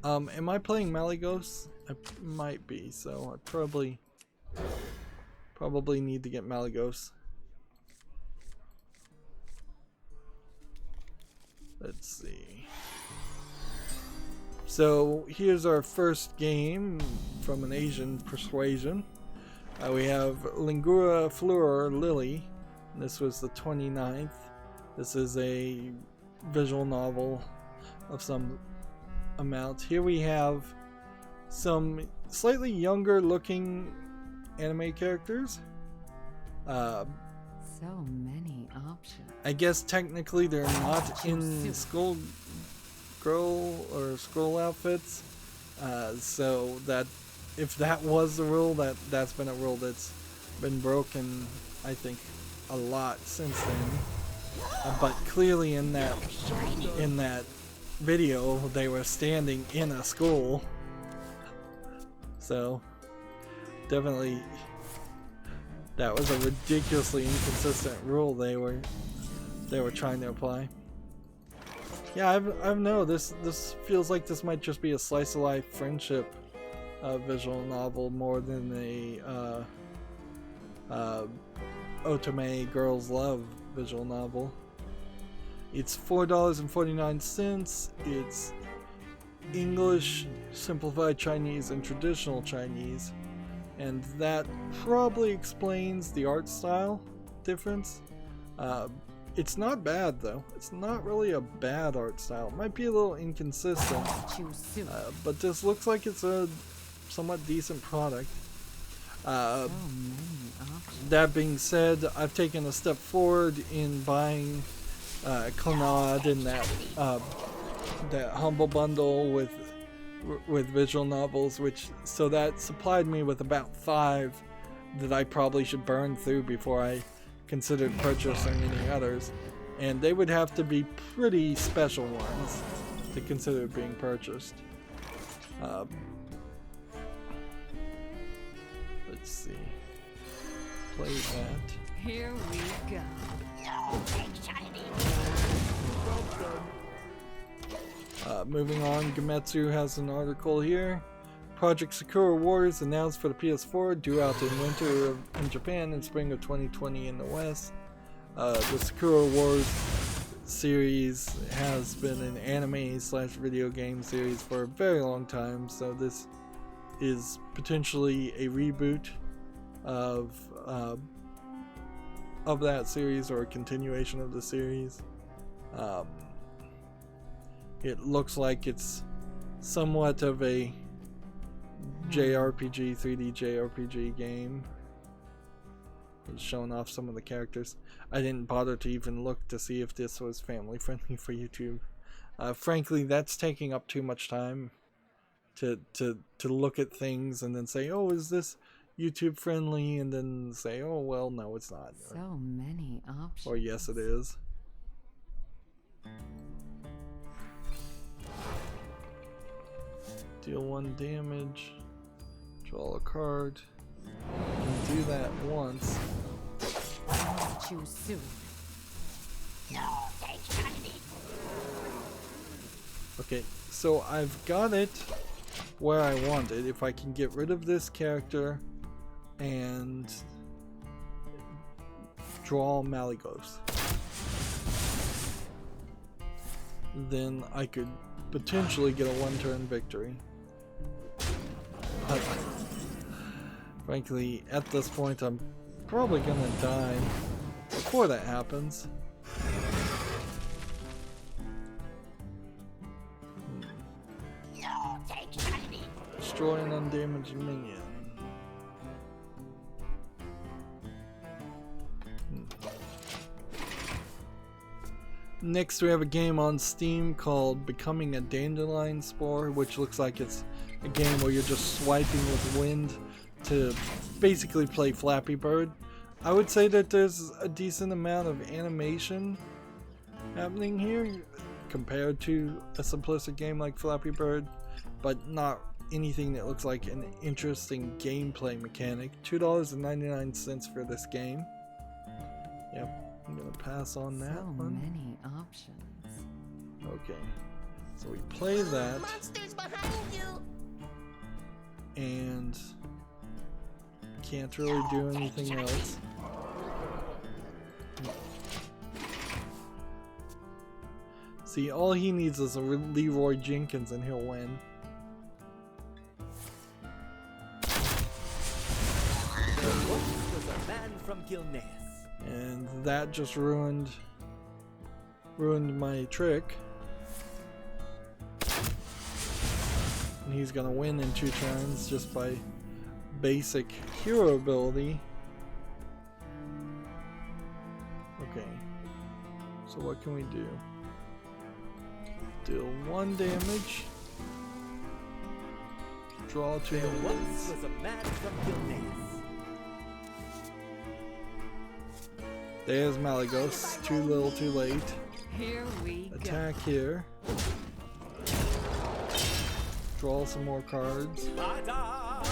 Am I playing Malygos? I might be, so I probably need to get Malygos. Let's see. So here's our first game from an Asian persuasion. We have Lingura Fleur Lily. This was the 29th. This is a visual novel of some amount. Here we have some slightly younger looking anime characters. So many options. I guess technically they're not in school girl or scroll outfits. So that if that was the rule, that's been a rule that's been broken, I think, a lot since then. But clearly in that video they were standing in a school. So definitely that was a ridiculously inconsistent rule they were trying to apply. Yeah, I know this feels like this might just be a slice of life friendship visual novel more than a otome girls love visual novel. It's $4.49. It's English, simplified Chinese, and traditional Chinese, and that probably explains the art style difference. It's not bad though. It's not really a bad art style. It might be a little inconsistent, but this looks like it's a somewhat decent product. That being said, I've taken a step forward in buying Clannad in that humble bundle with visual novels, so that supplied me with about 5 that I probably should burn through before I considered purchasing any others, and they would have to be pretty special ones to consider being purchased. Let's see. Play that. Here we go. Moving on, Gametsu has an article here. Project Sakura Wars announced for the PS4, due out in winter in Japan and spring of 2020 in the West. The Sakura Wars series has been an anime slash video game series for a very long time, so this is potentially a reboot of that series or a continuation of the series. It looks like it's somewhat of a JRPG, 3D JRPG game. It's showing off some of the characters. I didn't bother to even look to see if this was family friendly for YouTube. Frankly, that's taking up too much time to look at things and then say, oh, is this YouTube friendly? And then say, oh, well, no, it's not. So many options. Or yes, it is. Deal 1 damage. Draw a card. You can do that once. Choose soon. Okay, so I've got it where I want it. If I can get rid of this character and draw Malygos, then I could potentially get a one-turn victory. But frankly, at this point, I'm probably gonna die before that happens. Destroy an undamaged minion. Next, we have a game on Steam called Becoming a Dandelion Spore, which looks like it's a game where you're just swiping with wind to basically play Flappy Bird. I would say that there's a decent amount of animation happening here compared to a simplistic game like Flappy Bird, but not anything that looks like an interesting gameplay mechanic. $2.99 for this game. Yep. I'm gonna pass on that so one. Many options. Okay, so we play that, Monsters behind you. and can't really do anything else. See, all he needs is a Leroy Jenkins, and he'll win. Was a man from Gilneas. And that just ruined my trick. And he's gonna win in 2 turns just by basic hero ability. Okay, so what can we do? Deal 1 damage. Draw 2 There once minions. was a man from Gilneas. There's Malygos. Too little, too late. Here we Attack here. Draw some more cards. Ta-da!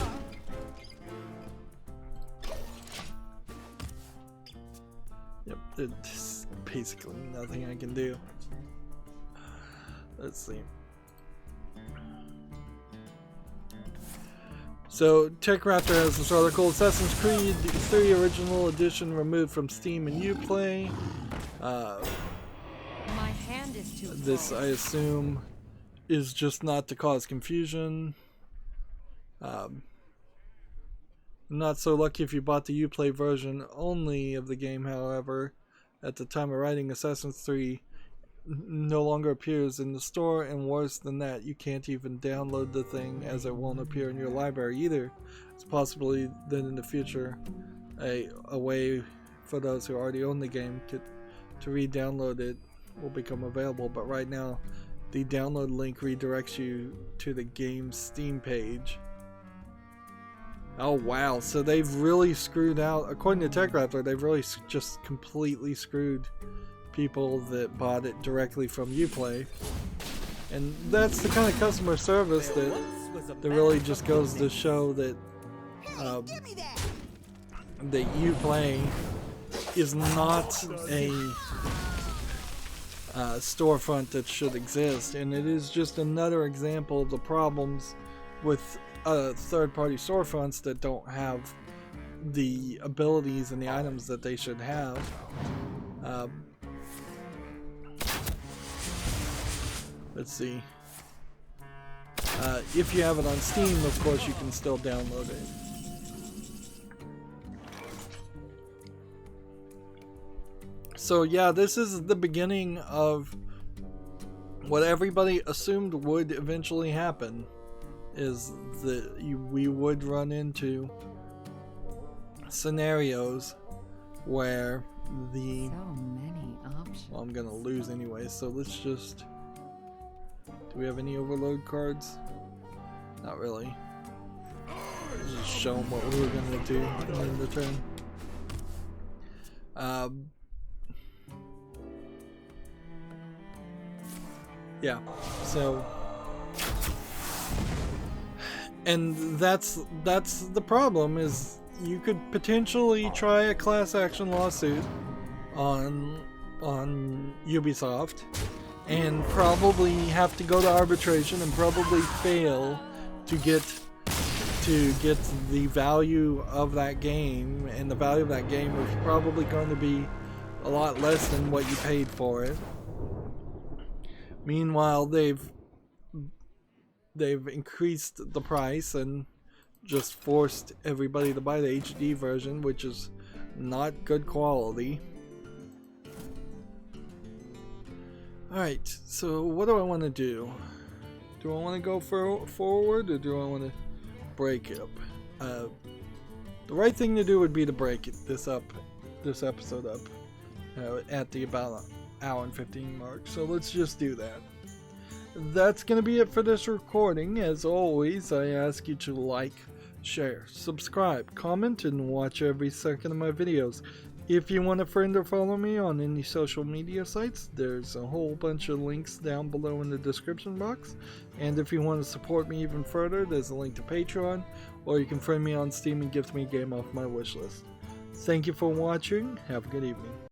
Yep, there's basically nothing I can do. Let's see. So, TechRaptor has this article, Assassin's Creed 3 Original Edition removed from Steam and Uplay. My hand is too This, I assume, is just not to cause confusion. Not so lucky if you bought the Uplay version only of the game, however. At the time of writing, Assassin's 3 no longer appears in the store, and worse than that, you can't even download the thing as it won't appear in your library either. It's possibly that in the future a way for those who already own the game to re-download it will become available, but right now the download link redirects you to the game's Steam page. Oh wow, so they've really screwed out, according to TechRaptor, they've really just completely screwed people that bought it directly from Uplay. And that's the kind of customer service that really just goes to show that Give me that. that Uplay is not a storefront that should exist, and it is just another example of the problems with third-party storefronts that don't have the abilities and the items that they should have. Let's see. If you have it on Steam, of course, you can still download it. So yeah, this is the beginning of what everybody assumed would eventually happen, is that we would run into scenarios where the... So many options. Well, I'm gonna lose anyway, so let's just... Do we have any overload cards? Not really. Let's just show them what we were gonna do in the turn. Yeah, so... And that's the problem, is you could potentially try a class action lawsuit on Ubisoft and probably have to go to arbitration and probably fail to get the value of that game, and the value of that game is probably going to be a lot less than what you paid for it. Meanwhile, they've increased the price and just forced everybody to buy the HD version, which is not good quality. Alright, so what do I want to do? Do I want to go forward, or do I want to break it up? The right thing to do would be to break this episode up at the about hour and 15 mark. So let's just do that. That's going to be it for this recording. As always, I ask you to like, share, subscribe, comment, and watch every second of my videos. If you want to friend or follow me on any social media sites, there's a whole bunch of links down below in the description box. And if you want to support me even further, there's a link to Patreon, or you can friend me on Steam and gift me a game off my wishlist. Thank you for watching. Have a good evening.